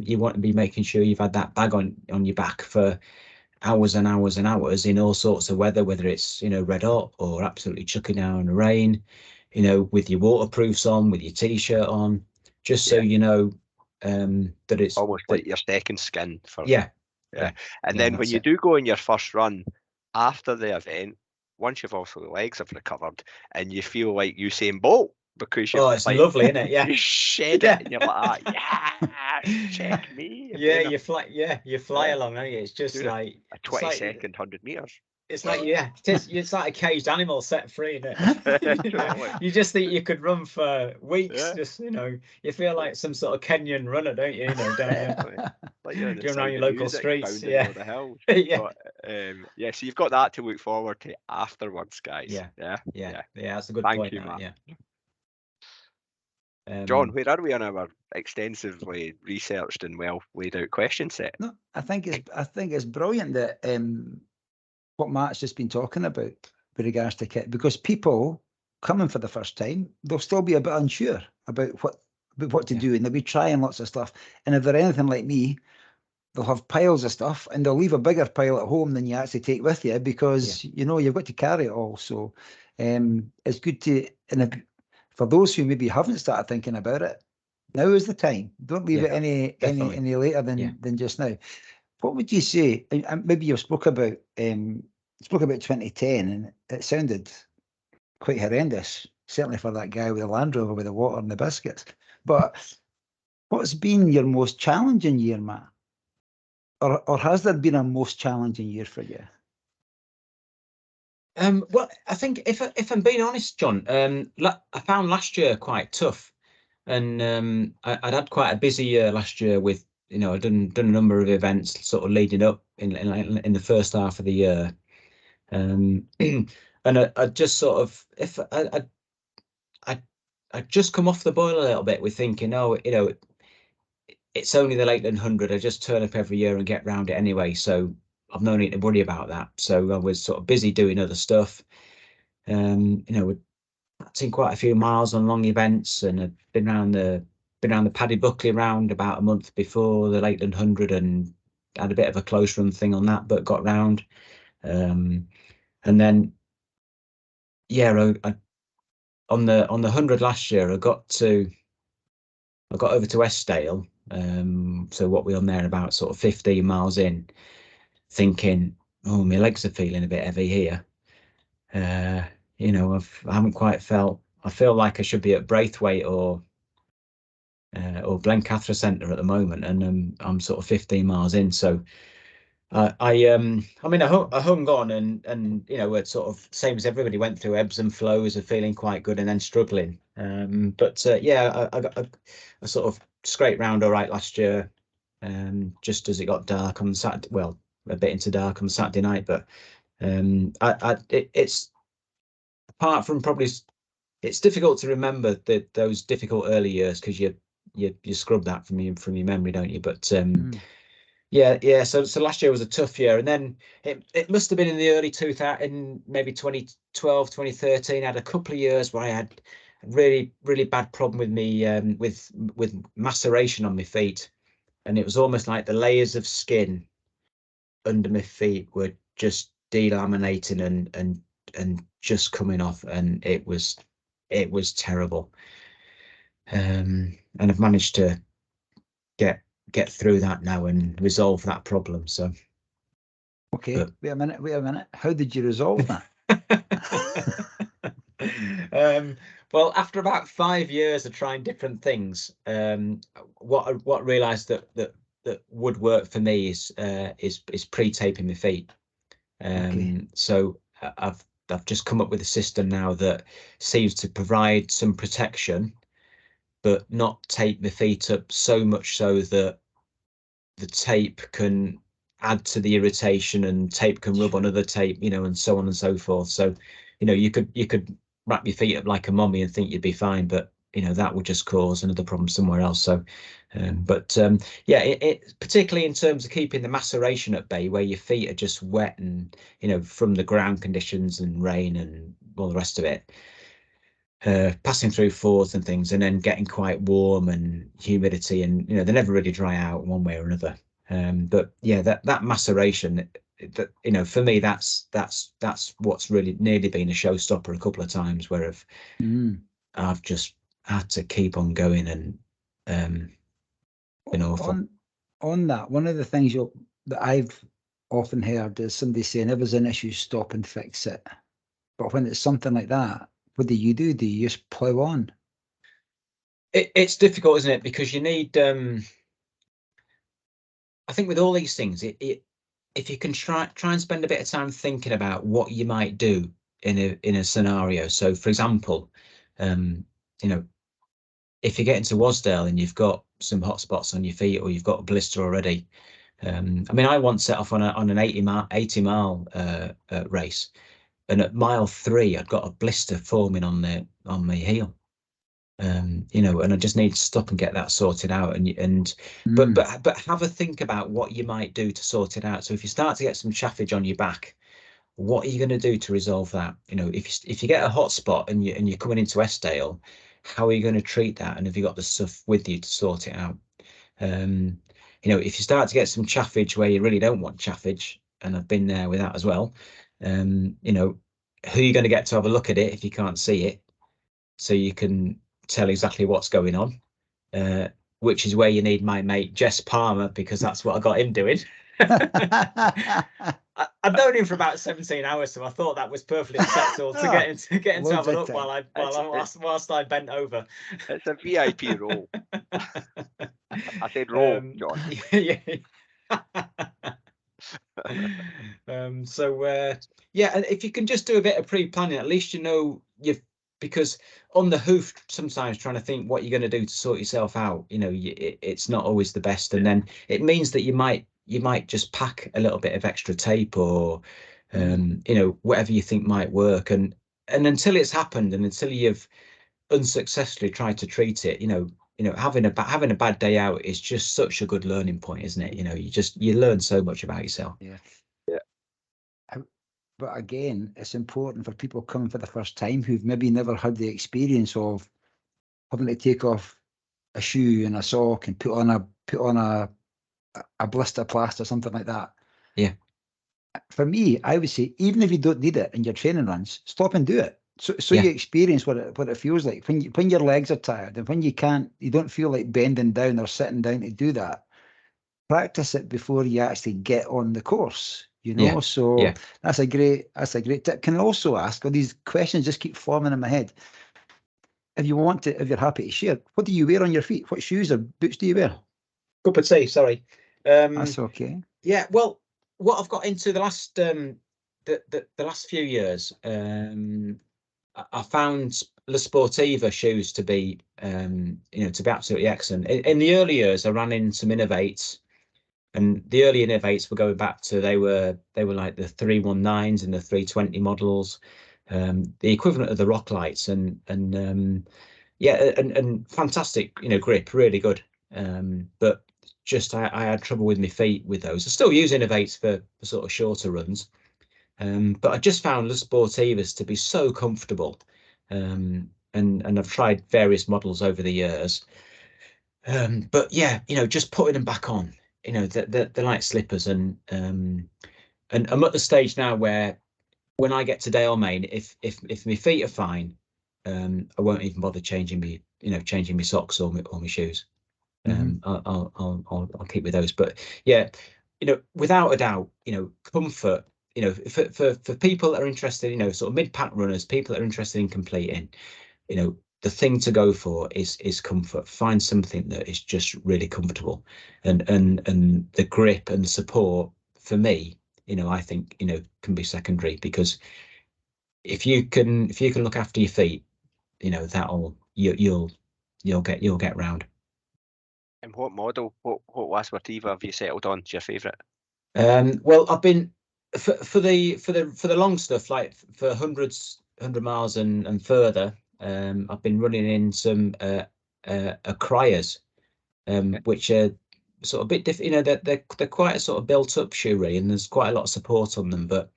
You want to be making sure you've had that bag on your back for hours and hours and hours in all sorts of weather, whether it's red hot or absolutely chucking down in the rain, with your waterproofs on, with your t-shirt on, just so that it's almost like your second skin for and then when you do go on your first run after the event, once you've also the legs have recovered and you feel like Usain Bolt, because you've it's lovely, isn't it? you shed it and you're like, check me. You fly along, don't you? It's just like a 20-second 100 meters. It's like it's like a caged animal set free, isn't it? You just think you could run for weeks. Just you feel like some sort of Kenyan runner, don't you? Like you're going around your local streets, over the hills. But, so you've got that to look forward to afterwards, guys. That's a good Thank point. You, Matt. Yeah. John, where are we on our extensively researched and well laid out question set? No, I think it's brilliant that what Matt's just been talking about with regards to kit, because people coming for the first time, they'll still be a bit unsure about what to do, and they'll be trying lots of stuff. And if they're anything like me, they'll have piles of stuff and they'll leave a bigger pile at home than you actually take with you, because you've got to carry it all. So it's good to, and for those who maybe haven't started thinking about it, now is the time. Don't leave it any later than just now. What would you say? And maybe you spoke about 2010, and it sounded quite horrendous, certainly for that guy with the Land Rover with the water and the biscuits. But what's been your most challenging year, Matt? Or has there been a most challenging year for you? Well, I think if I'm being honest, John, I found last year quite tough, and I'd had quite a busy year last year with, I'd done a number of events sort of leading up in the first half of the year, and I just sort of, if I just come off the boil a little bit with thinking, it's only the Lakeland 100. I just turn up every year and get round it anyway, so I've no need to worry about that. So I was sort of busy doing other stuff. We'd seen quite a few miles on long events, and I'd been around the Paddy Buckley round about a month before the Lakeland 100, and had a bit of a close run thing on that, but got round. And then on the 100 last year, I got over to Eskdale. So what we're on there, about sort of 15 miles in, thinking, oh, my legs are feeling a bit heavy here. You know, I haven't quite felt. I feel like I should be at Braithwaite or Blencathra Centre at the moment, and I'm sort of 15 miles in. So I mean, I hung on, and you know, it's sort of same as everybody went through, ebbs and flows of feeling quite good and then struggling. But yeah, I sort of scraped round all right last year, just as it got dark on Saturday. Well, a bit into dark on Saturday night, but it's apart from probably, it's difficult to remember those difficult early years because you scrub that from your memory, don't you? But yeah. So last year was a tough year, and then it must have been in the early 2000, in maybe 2012, 2013. I had a couple of years where I had a really bad problem with me with maceration on my feet, and it was almost like the layers of skin under my feet were just delaminating and just coming off, and it was terrible. And I've managed to get through that now and resolve that problem. So okay, wait a minute. How did you resolve that? Well, after about 5 years of trying different things, what I realized that would work for me is pre-taping my feet. Okay. So I've just come up with a system now that seems to provide some protection, but not tape my feet up so much so that the tape can add to the irritation, and tape can rub on other tape, you know, and so on and so forth. So, you know, you could wrap your feet up like a mummy and think you'd be fine, but you know, that would just cause another problem somewhere else. So yeah, it particularly in terms of keeping the maceration at bay, where your feet are just wet and, you know, from the ground conditions and rain and all the rest of it, passing through thaws and things, and then getting quite warm and humidity, and you know, they never really dry out one way or another. But yeah, that maceration, that, you know, for me, that's what's really nearly been a showstopper a couple of times, where I've just had to keep on going, and been awful. On that, one of the things that I've often heard is somebody saying, if there's an issue, stop and fix it. But when it's something like that, what do you do? Do you just plow on? It's difficult, isn't it? Because you need, I think with all these things, if you can try and spend a bit of time thinking about what you might do in a scenario. So, for example, you know, if you get into Wasdale and you've got some hot spots on your feet, or you've got a blister already. I mean, I once set off on an 80 mile race, and at mile 3, I'd got a blister forming on my heel. You know, and I just need to stop and get that sorted out. But have a think about what you might do to sort it out. So if you start to get some chaffage on your back, what are you going to do to resolve that? You know, if you get a hot spot and you're coming into Eskdale, how are you going to treat that? And have you got the stuff with you to sort it out? You know, if you start to get some chaffage where you really don't want chaffage, and I've been there with that as well, you know, who are you going to get to have a look at it if you can't see it, so you can tell exactly what's going on, which is where you need my mate Jess Palmer, because that's what I got him doing. I've known him for about 17 hours, so I thought that was perfectly acceptable to get him to have a look whilst I bent over. It's a VIP role. I said roll, John. Yeah. Yeah, and if you can just do a bit of pre-planning, at least you know because on the hoof, sometimes trying to think what you're going to do to sort yourself out, you know, it's not always the best, and then it means that you might just pack a little bit of extra tape, or you know, whatever you think might work, and until it's happened, and until you've unsuccessfully tried to treat it, you know, having a bad day out is just such a good learning point, isn't it? You know, you learn so much about yourself. Yeah. But again, it's important for people coming for the first time who've maybe never had the experience of having to take off a shoe and a sock and put on a blister plaster, something like that. Yeah. For me, I would say, even if you don't need it in your training runs, stop and do it. So you experience what it feels like when your legs are tired and when you don't feel like bending down or sitting down to do that. Practice it before you actually get on the course, you know. So that's a great tip. Can I also ask, these questions just keep forming in my head. If you're happy to share, what do you wear on your feet? What shoes or boots do you wear? Cup of tea, sorry. That's okay. Yeah, well, what I've got into the last the last few years, I found La Sportiva shoes to be to be absolutely excellent. In the early years, I ran in some Innovates, and the early Innovates were going back to they were like the 319s and the 320 models, the equivalent of the Rock Lights, and fantastic, grip, really good. But just I had trouble with my feet with those. I still use Innovates for sort of shorter runs, but I just found the Sportivas to be so comfortable, and I've tried various models over the years. But yeah, just putting them back on, they're like slippers, and I'm at the stage now where when I get to Dale Main, if my feet are fine, I won't even bother changing my socks or my shoes. I'll keep with those. But yeah, without a doubt, comfort, for people that are interested, sort of mid-pack runners, people that are interested in completing, the thing to go for is comfort. Find something that is just really comfortable, and the grip and support for me, I think, can be secondary, because if you can look after your feet, that'll you'll get round. And what model, what La Sportiva have you settled on? Is your favourite? Well, I've been for the long stuff, like for 100 miles and further. I've been running in some Cryers, which are sort of a bit different. They're quite a sort of built up shoe, really, and there's quite a lot of support on them. But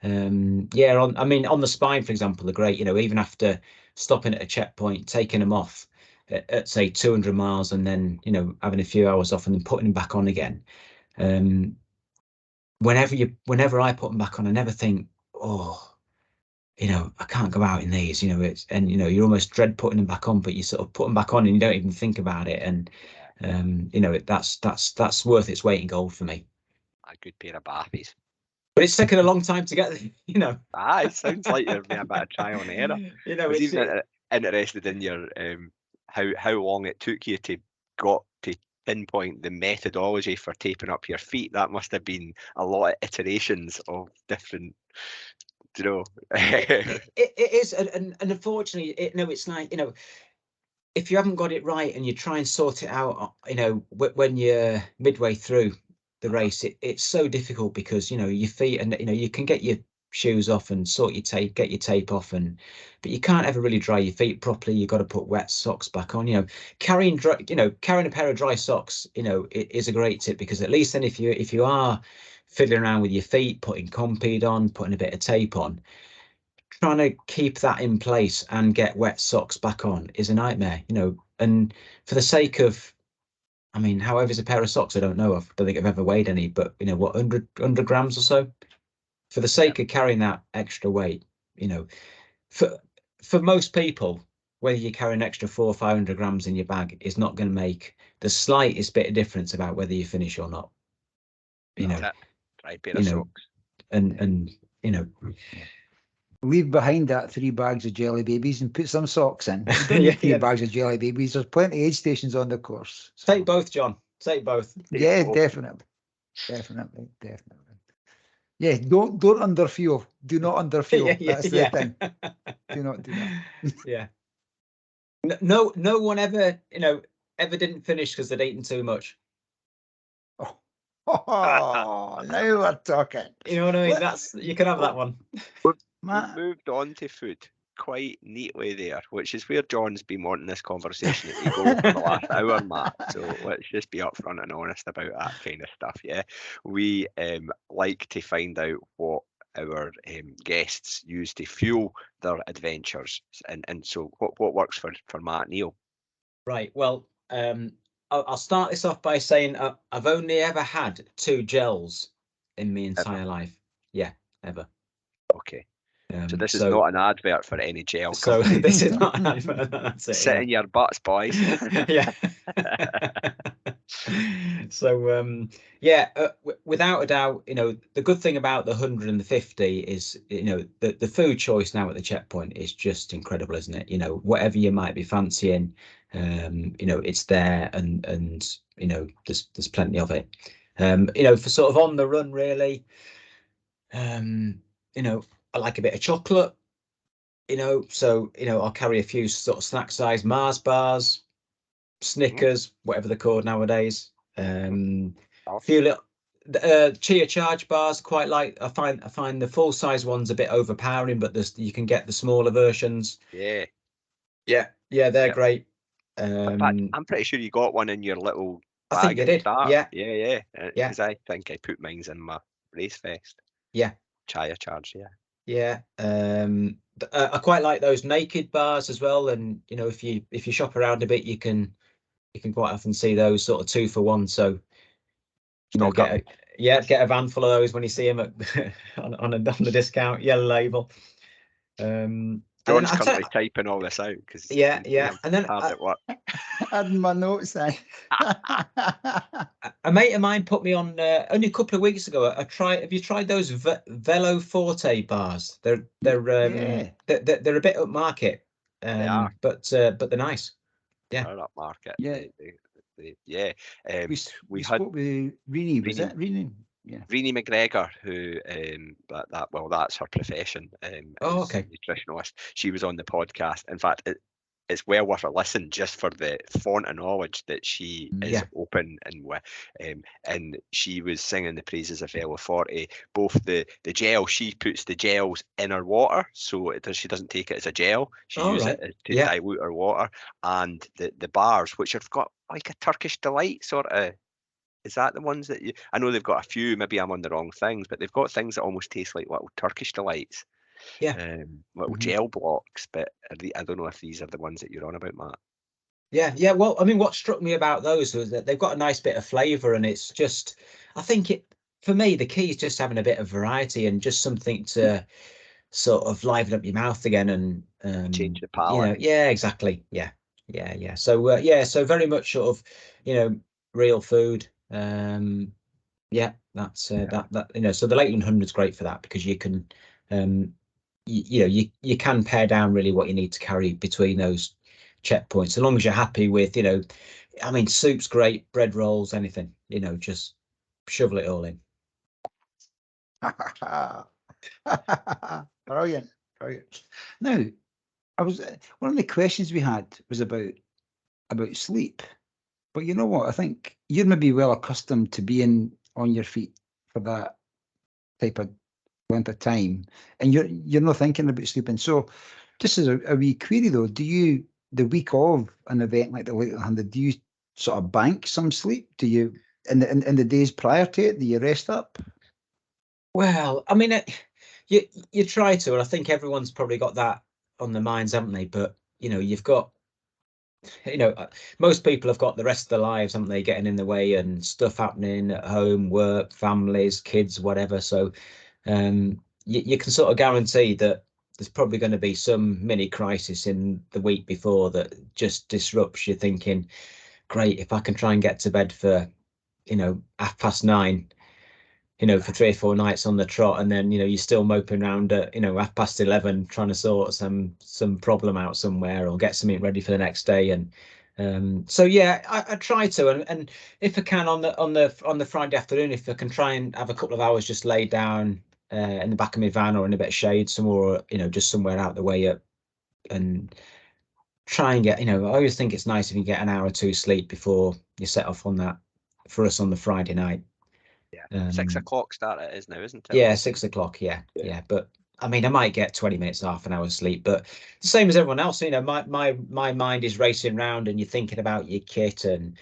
on the spine, for example, they're great. Even after stopping at a checkpoint, taking them off at say 200 miles, and then having a few hours off and then putting them back on again. Whenever I put them back on, I never think, I can't go out in these. You almost dread putting them back on, but you sort of put them back on and you don't even think about it. And that's worth its weight in gold for me. A good pair of bathies. But it's taken a long time to get there, It sounds like you're being a bit of trial and error. I was even interested in your how long it took you to pinpoint the methodology for taping up your feet. That must have been a lot of iterations of different, it is, and unfortunately, it's like, if you haven't got it right and you try and sort it out, when you're midway through the race, it's so difficult, because your feet, and you can get your shoes off and get your tape off, but you can't ever really dry your feet properly. You've got to put wet socks back on. Carrying a pair of dry socks, it is a great tip, because at least then if you are fiddling around with your feet, putting Compeed on, putting a bit of tape on, trying to keep that in place and get wet socks back on is a nightmare. And for the sake of, how heavy is a pair of socks? I don't know. I don't think I've ever weighed any, but 100 grams or so. For the sake of carrying that extra weight, for most people, whether you carry an extra 400 or 500 grams in your bag is not going to make the slightest bit of difference about whether you finish or not. Try a pair of socks. And leave behind that 3 bags of Jelly Babies and put some socks in. You don't need 3 bags of Jelly Babies. There's plenty of aid stations on the course. So. Take both, John. Take both. Yeah, definitely. Yeah, don't underfuel. Do not underfuel. That's the thing. Do not do that. Yeah. No one ever, ever didn't finish because they'd eaten too much. Oh, now we're talking. You know what I mean? You can have that one. We've moved on to food quite neatly there, which is where John's been wanting this conversation to go for the last hour, Matt. So let's just be upfront and honest about that kind of stuff. Yeah, we like to find out what our guests use to fuel their adventures, and so what works for Matt Neale? Right. Well, I'll start this off by saying I've only ever had 2 gels in my entire life. Yeah, ever. Okay. So this is not an advert for any gel So company. this is not an advert. That's it. Sit in your butts, boys. Yeah. So without a doubt, the good thing about the 100 and the 50 is, the food choice now at the checkpoint is just incredible, isn't it? Whatever you might be fancying, it's there, and there's plenty of it. For sort of on the run, really. I like a bit of chocolate. So I'll carry a few sort of snack size Mars bars, Snickers, whatever they're called nowadays. A few little chia charge bars. Quite like. I find the full size ones a bit overpowering, but you can get the smaller versions. Yeah, they're great. In fact, I'm pretty sure you got one in your little bag. I think you did. Start. Yeah. Because I think I put mine in my race vest. Yeah. Chia charge. Yeah. I quite like those naked bars as well. And if you shop around a bit, you can quite often see those sort of 2 for 1. So get a van full of those when you see them on the discount yellow label. John's currently typing all this out because and then hard at work. Adding my notes in. A mate of mine put me on only a couple of weeks ago. Have you tried those Velo Forte bars? They're a bit upmarket. They are, but they're nice. Yeah, they're upmarket. Yeah. We had spoke with Reenie. Was it Reenie? Yeah. Reenie McGregor, who that's her profession. Okay. Nutritionalist. She was on the podcast. In fact, it's well worth a listen just for the font of knowledge that she is open and with. And she was singing the praises of Velo Forte. Both the gel, she puts the gels in her water, so she doesn't take it as a gel. She uses it to dilute her water. And the bars, which have got like a Turkish delight sort of. Is that the ones that I know they've got a few, maybe I'm on the wrong things, but they've got things that almost taste like little Turkish delights. Yeah. Little gel blocks, but I don't know if these are the ones that you're on about, Matt. Yeah. Well, I mean, what struck me about those was that they've got a nice bit of flavour, and it's just, I think for me, the key is just having a bit of variety and just something to sort of liven up your mouth again and change the palate. Yeah, exactly. Yeah. So so very much sort of, real food. That's that so the Lakeland 100 is great for that, because you can you can pare down really what you need to carry between those checkpoints, as long as you're happy with I mean, soup's great, bread rolls, anything, just shovel it all in. Brilliant. Now, one of the questions we had was about sleep, but you know what? I think you're maybe well accustomed to being on your feet for that type of length of time, and you're not thinking about sleeping. So, just as a wee query though, do you, the week of an event like the Lakeland 100, do you sort of bank some sleep? Do you in the days prior to it? Do you rest up? Well, I mean, you try to, and I think everyone's probably got that on their minds, haven't they? But you've got, most people have got the rest of their lives, haven't they, getting in the way, and stuff happening at home, work, families, kids, whatever. So you can sort of guarantee that there's probably going to be some mini crisis in the week before that just disrupts your thinking. Great, if I can try and get to bed for 9:30, for 3 or 4 nights on the trot, and then you're still moping around at 11:30 trying to sort some problem out somewhere or get something ready for the next day. And so I try to, and if I can on the Friday afternoon, if I can try and have a couple of hours just laid down in the back of my van or in a bit of shade somewhere, just somewhere out the way up, and try and get, I always think it's nice if you get an hour or two sleep before you set off on that, for us on the Friday night. 6 o'clock start it is now, isn't it? Yeah, 6 o'clock. Yeah. But I mean, I might get 20 minutes, half an hour sleep, but the same as everyone else. My mind is racing around, and you're thinking about your kit, and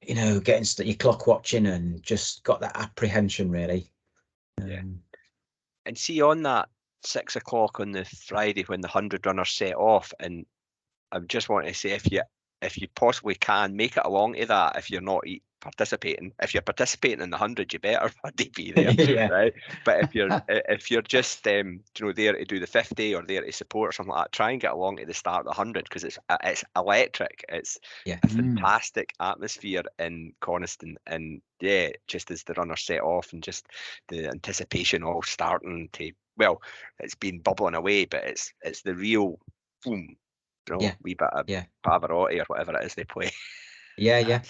getting your clock watching, and just got that apprehension really. And see, on that 6 o'clock on the Friday when the 100 runners set off, and I just want to say, if you possibly can, make it along to that if you're not participating. If you're participating in the 100, you better bloody be there, Yeah. right? But if you're just there to do the 50 or there to support or something like that, try and get along to the start of the 100 because it's electric. It's a fantastic atmosphere in Coniston, and yeah, just as the runners set off and just the anticipation all starting to, well, it's been bubbling away, but it's the real boom, wee bit of Pavarotti or whatever it is they play. Yeah,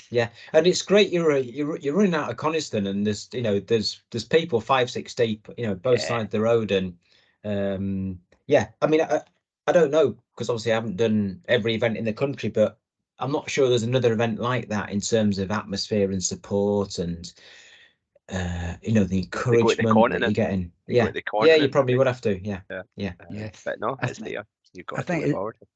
and it's great. You're running out of Coniston, and there's there's people 5-6 deep, both sides of the road, and I mean, I don't know because obviously I haven't done every event in the country, but I'm not sure there's another event like that in terms of atmosphere and support and the encouragement that you're getting. Yeah, you probably would have to. Yeah. But no, it's there. You've got to look forward to.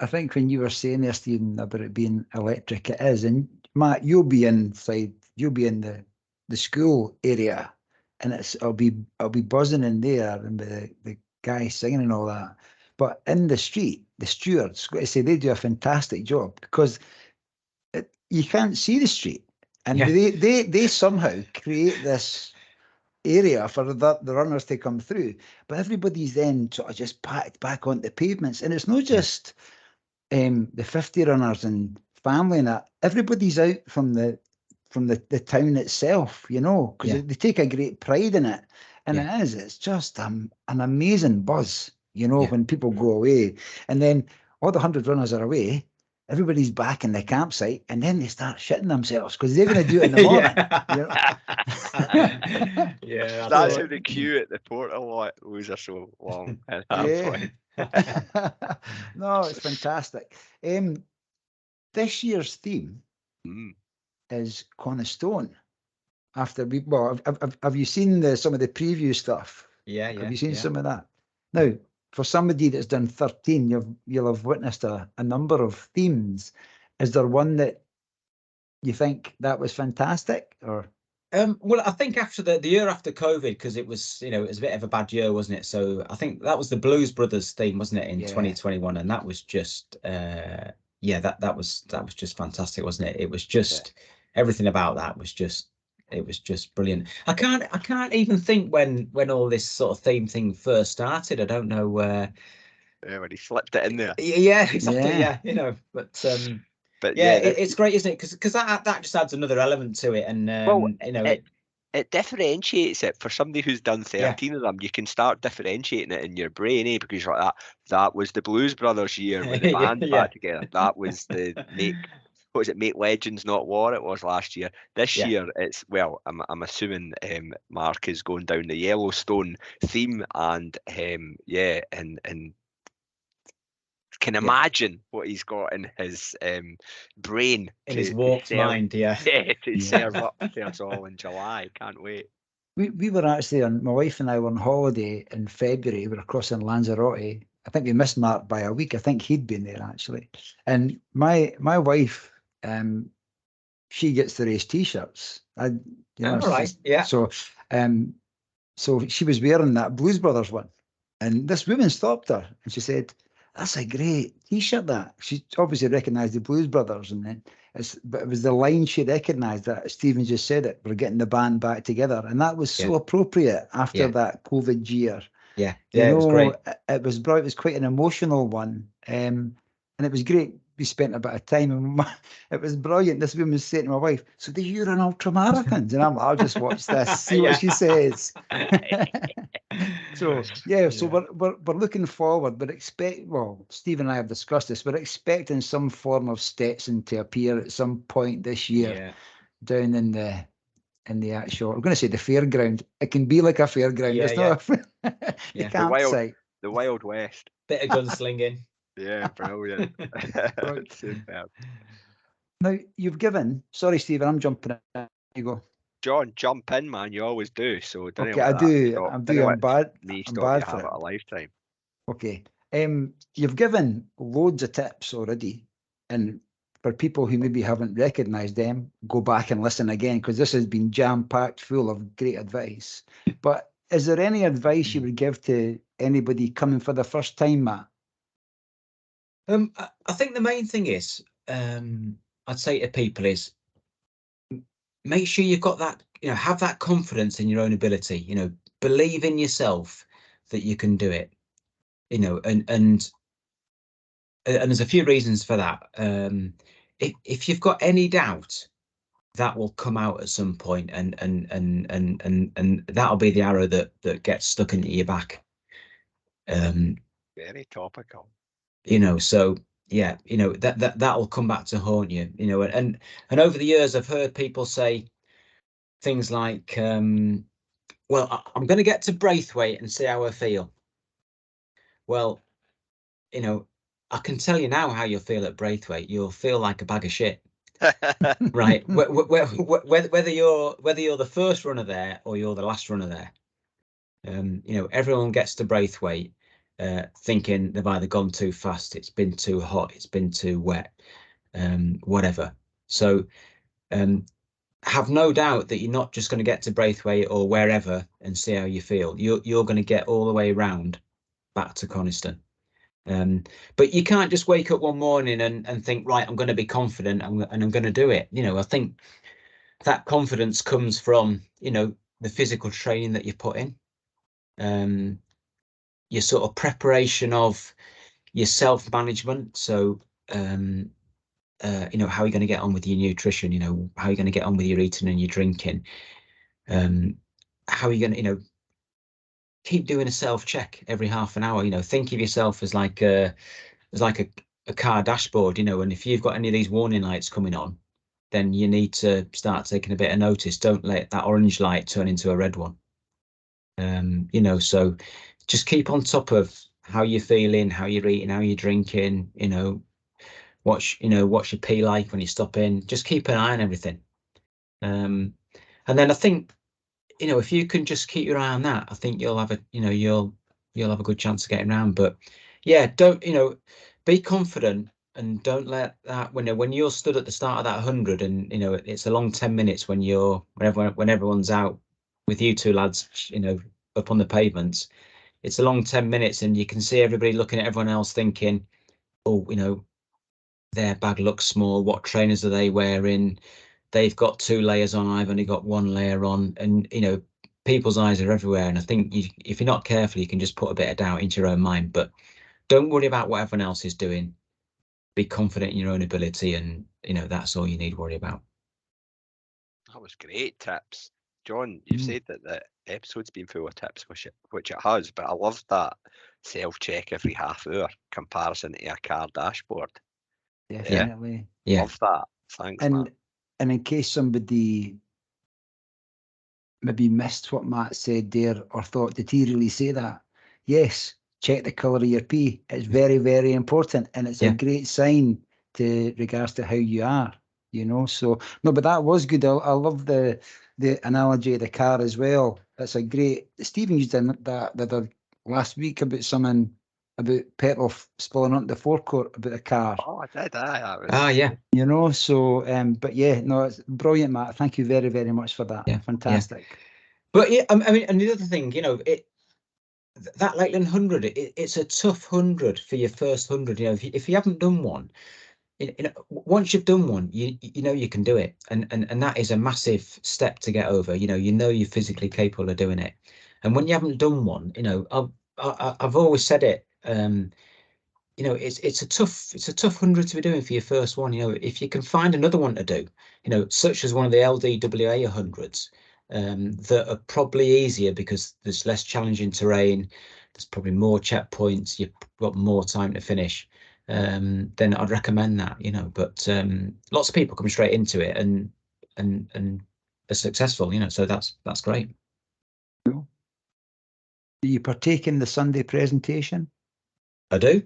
I think when you were saying there, Stephen, about it being electric, it is. And Matt, you'll be in the school area, and I'll be buzzing in there, and the guy singing and all that. But in the street, the stewards, got to say, they do a fantastic job because you can't see the street, and they somehow create this area for the runners to come through. But everybody's then sort of just packed back onto the pavements, and it's not just the 50 runners and family and that. Everybody's out from the town itself, because they take a great pride in it, and it's just an amazing buzz, when people go away, and then all the 100 runners are away. Everybody's back in the campsite, and then they start shitting themselves because they're going to do it in the morning. That's how the queue at the portal was so long. No, it's fantastic. This year's theme is Coniston. Have you seen some of the preview stuff? Yeah. Have you seen some of that? Now, for somebody that's done 13, you'll have witnessed a number of themes. Is there one that you think that was fantastic, or? Well, I think after the year after COVID, because it was it was a bit of a bad year, wasn't it? So I think that was the Blues Brothers theme, wasn't it, in 2021, and that was just that was just fantastic, wasn't it? It was just everything about that was just. It was just brilliant. I can't even think when all this sort of theme thing first started. I don't know where. Yeah, when he slipped it in there. Yeah, exactly. Yeah, but it's great, isn't it? Because that just adds another element to it, and it differentiates it for somebody who's done 13 of them. You can start differentiating it in your brain, because you're like that was the Blues Brothers year with the band back together. That was the Make Legends Not War it was last year. This year it's, well, I'm assuming Mark is going down the Yellowstone theme, and and can imagine what he's got in his brain, in his warped mind, to serve up to us all in July. Can't wait. We were actually my wife and I were on holiday in February. We were crossing Lanzarote. I think we missed Mark by a week. I think he'd been there actually. And my wife, she gets the race t-shirts. So she was wearing that Blues Brothers one, and this woman stopped her and she said, "That's a great t-shirt." That she obviously recognised the Blues Brothers, but it was the line she recognised that Stephen just said it. We're getting the band back together, and that was so appropriate after that COVID year. It was great. It was quite an emotional one, and it was great. We spent a bit of time, and it was brilliant. This woman was saying to my wife, "So do you run ultramarathons?" And I'm like, "I'll just watch this, see what she says." So we're looking forward, but Steve and I have discussed this. We're expecting some form of Stetson to appear at some point this year down in the actual, I'm going to say the fairground. It can be like a fairground. It's not a campsite. The Wild West. Bit of gunslinging. Yeah, brilliant. Superb. Now, you've given, sorry, Stephen, I'm jumping in. You go. John, jump in, man. You always do. So don't okay, I do. I'm bad. I'm bad for it. A lifetime. Okay. You've given loads of tips already, and for people who maybe haven't recognised them, go back and listen again, because this has been jam-packed full of great advice. But is there any advice you would give to anybody coming for the first time, Matt? I think the main thing is, I'd say to people is, make sure you've got that, have that confidence in your own ability, believe in yourself that you can do it, and there's a few reasons for that. If you've got any doubt, that will come out at some point, and that'll be the arrow that gets stuck into your back. Very topical. So yeah, that'll come back to haunt you. And over the years, I've heard people say things like, well, I'm going to get to Braithwaite and see how I feel. Well, I can tell you now how you'll feel at Braithwaite. You'll feel like a bag of shit. Right. Whether you're the first runner there or you're the last runner there, everyone gets to Braithwaite thinking they've either gone too fast, it's been too hot, it's been too wet, whatever. So have no doubt that you're not just going to get to Braithwaite or wherever and see how you feel. You're going to get all the way around back to Coniston. But you can't just wake up one morning and think, right, I'm going to be confident and I'm going to do it. I think that confidence comes from, the physical training that you put in, your sort of preparation of your self-management. So, how are you going to get on with your nutrition? How are you going to get on with your eating and your drinking? How are you going to, keep doing a self-check every half an hour? Think of yourself as like a car dashboard, and if you've got any of these warning lights coming on, then you need to start taking a bit of notice. Don't let that orange light turn into a red one. So just keep on top of how you're feeling, how you're eating, how you're drinking, what's your pee like when you stop in. Just keep an eye on everything. And then I think, if you can just keep your eye on that, I think you'll have a, you'll have a good chance of getting around. But yeah, don't, be confident and don't let that, when you're stood at the start of that 100 and, it's a long 10 minutes when everyone's out with you two lads, up on the pavements, it's a long 10 minutes and you can see everybody looking at everyone else thinking, oh, their bag looks small. What trainers are they wearing? They've got 2 layers on. I've only got 1 layer on. And, people's eyes are everywhere. And I think if you're not careful, you can just put a bit of doubt into your own mind. But don't worry about what everyone else is doing. Be confident in your own ability. And, that's all you need to worry about. That was great tips. John, you've said that the episode's been full of tips, which it has, but I love that self-check every half hour comparison to a car dashboard. Definitely. Yeah. Love that. Thanks, man. And in case somebody maybe missed what Matt said there or thought, did he really say that? Yes, check the colour of your pee. It's very, very important. And it's a great sign to regards to how you are, So, no, but that was good. I love the analogy of the car as well. That's a great, Stephen used that the other last week about something about petrol spilling onto the forecourt about a car. Oh, I did. That was... yeah. So, but yeah, no, it's brilliant, Matt. Thank you very, very much for that. Yeah, fantastic. Yeah. But yeah, I mean, and the other thing, that Lakeland 100, it's a tough 100 for your first 100. If you haven't done one, once you've done one, you know you can do it, and that is a massive step to get over. You're physically capable of doing it, and when you haven't done one, I've always said it. It's a tough 100 to be doing for your first one. If you can find another one to do, such as one of the LDWA 100s, that are probably easier because there's less challenging terrain, there's probably more checkpoints, you've got more time to finish, then I'd recommend that. But lots of people come straight into it and are successful. So that's great. Cool. Do you partake in the Sunday presentation? I do.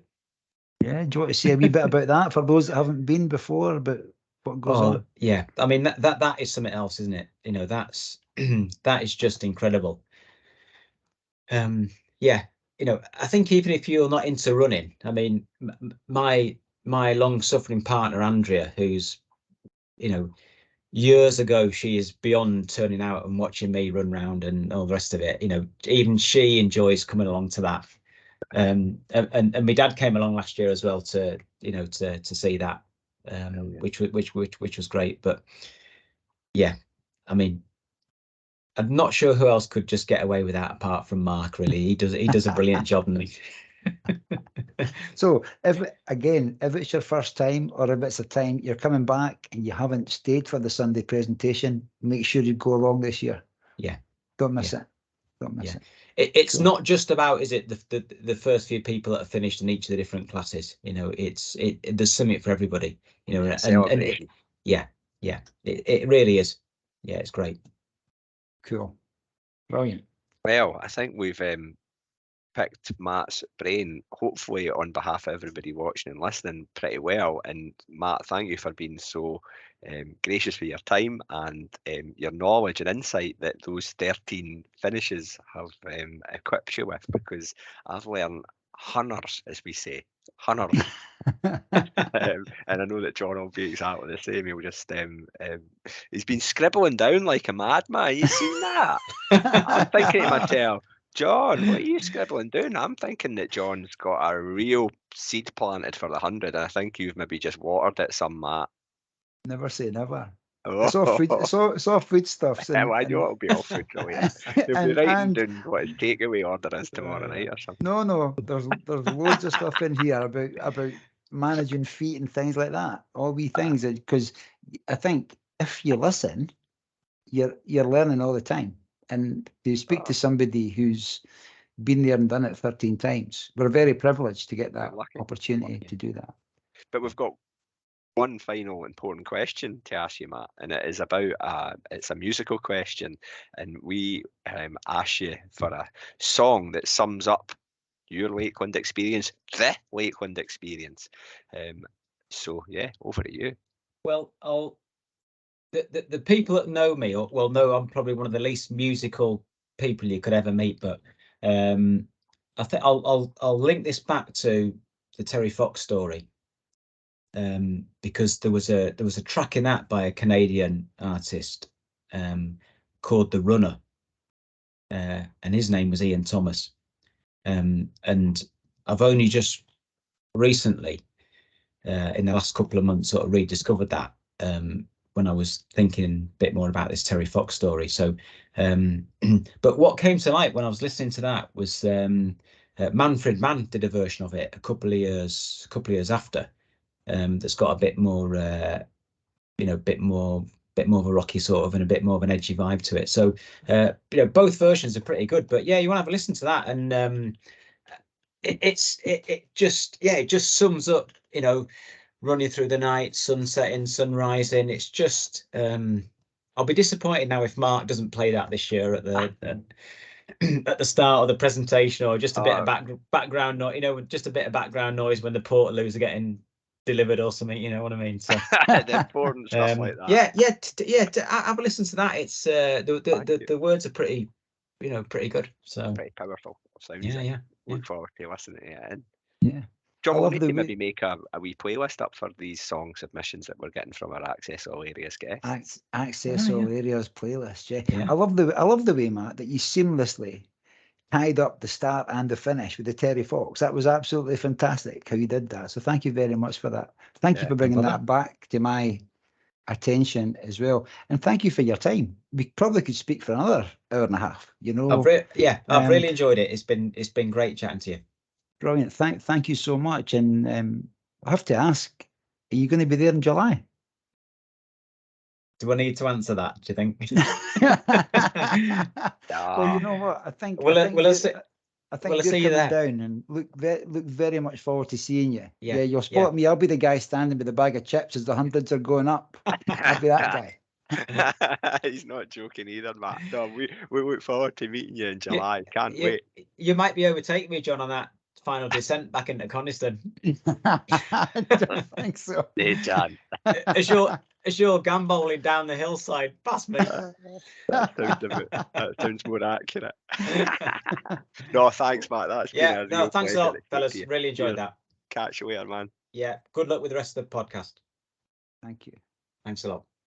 Yeah, do you want to say a wee bit about that for those that haven't been before, about what goes on? Yeah, I mean that is something else, isn't it? That's that is just incredible. Yeah, I think even if you're not into running, I mean, my long-suffering partner Andrea, who's years ago, she is beyond turning out and watching me run round and all the rest of it. Even she enjoys coming along to that. And my dad came along last year as well to see that, which was great. But yeah, I mean, I'm not sure who else could just get away with that apart from Mark. Really, he does a brilliant job. So if it's your first time, or if it's a time you're coming back and you haven't stayed for the Sunday presentation, make sure you go along this year. Yeah, don't miss it. Don't miss it. It's Cool. not just about, is it, the first few people that have finished in each of the different classes. You know, there's something for everybody. You know, Celebration. It really is. Yeah, it's great. Cool. Brilliant. Well, I think we've picked Matt's brain, hopefully on behalf of everybody watching and listening, pretty well. And Matt, thank you for being so gracious with your time and your knowledge and insight that those 13 finishes have equipped you with, because I've learned hunters, as we say, hunters. And I know that John will be exactly the same. He'll just he's been scribbling down like a madman. You seen that? I'm thinking to myself, John, what are you scribbling down? I'm thinking that John's got a real seed planted for the 100, and I think you've maybe just watered it some, Matt. Never say never. Oh. It's all food. It's all food stuff. I know it'll be all food related. He'll be writing down what his takeaway order is tomorrow night or something. No. There's loads of stuff in here about managing feet and things like that. All wee things, because I think if you listen, you're learning all the time. And you speak to somebody who's been there and done it 13 times. We're very privileged to get that opportunity to do that. But we've got one final important question to ask you, Matt, and it is about it's a musical question, and we ask you for a song that sums up your Lakeland experience, the Lakeland experience. So yeah, over to you. Well, the people that know me will know I'm probably one of the least musical people you could ever meet, but I think I'll link this back to the Terry Fox story, because there was a track in that by a Canadian artist called The Runner, and his name was Ian Thomas, and I've only just recently in the last couple of months sort of rediscovered that when I was thinking a bit more about this Terry Fox story. So but what came to light when I was listening to that was Manfred Mann did a version of it a couple of years after, that's got a bit more bit more of a rocky sort of and a bit more of an edgy vibe to it. So both versions are pretty good, but yeah, you want to have a listen to that, and it just sums up, running through the night, sun setting, sun rising. It's just I'll be disappointed now if Mark doesn't play that this year at the at the start of the presentation, or just a bit of background noise, just a bit of background noise when the Portaloos are getting delivered or something, you know what I mean? So the important stuff like that. Have a listen to that. It's the words are pretty good. So pretty powerful. Sounds Look forward to listening to it. Yeah. John, we'll need to maybe make a wee playlist up for these song submissions that we're getting from our Access All Areas guests. Access All Areas playlist, yeah. I love the way, Matt, that you seamlessly tied up the start and the finish with the Terry Fox. That was absolutely fantastic how you did that. So thank you very much for that. Thank you for bringing that back to my attention as well. And thank you for your time. We probably could speak for another hour and a half, I've really enjoyed it. It's been great chatting to you. Brilliant. Thank you so much. And I have to ask, are you going to be there in July? Do I need to answer that, do you think? Well, you know what? I think I'll see you there. Down and look very much forward to seeing you. Yeah, you'll spot me. I'll be the guy standing with a bag of chips as the hundreds are going up. I'll be that guy. He's not joking either, Matt. No, we look forward to meeting you in July. Can't wait. You might be overtaking me, John, on that final descent back into Coniston. I don't think so. Hey, John. As you're gambolling down the hillside past me. That sounds more accurate. No, thanks, Matt. That's been a real thanks a lot, fellas. Really enjoyed that. Catch you later, man. Yeah. Good luck with the rest of the podcast. Thank you. Thanks a lot.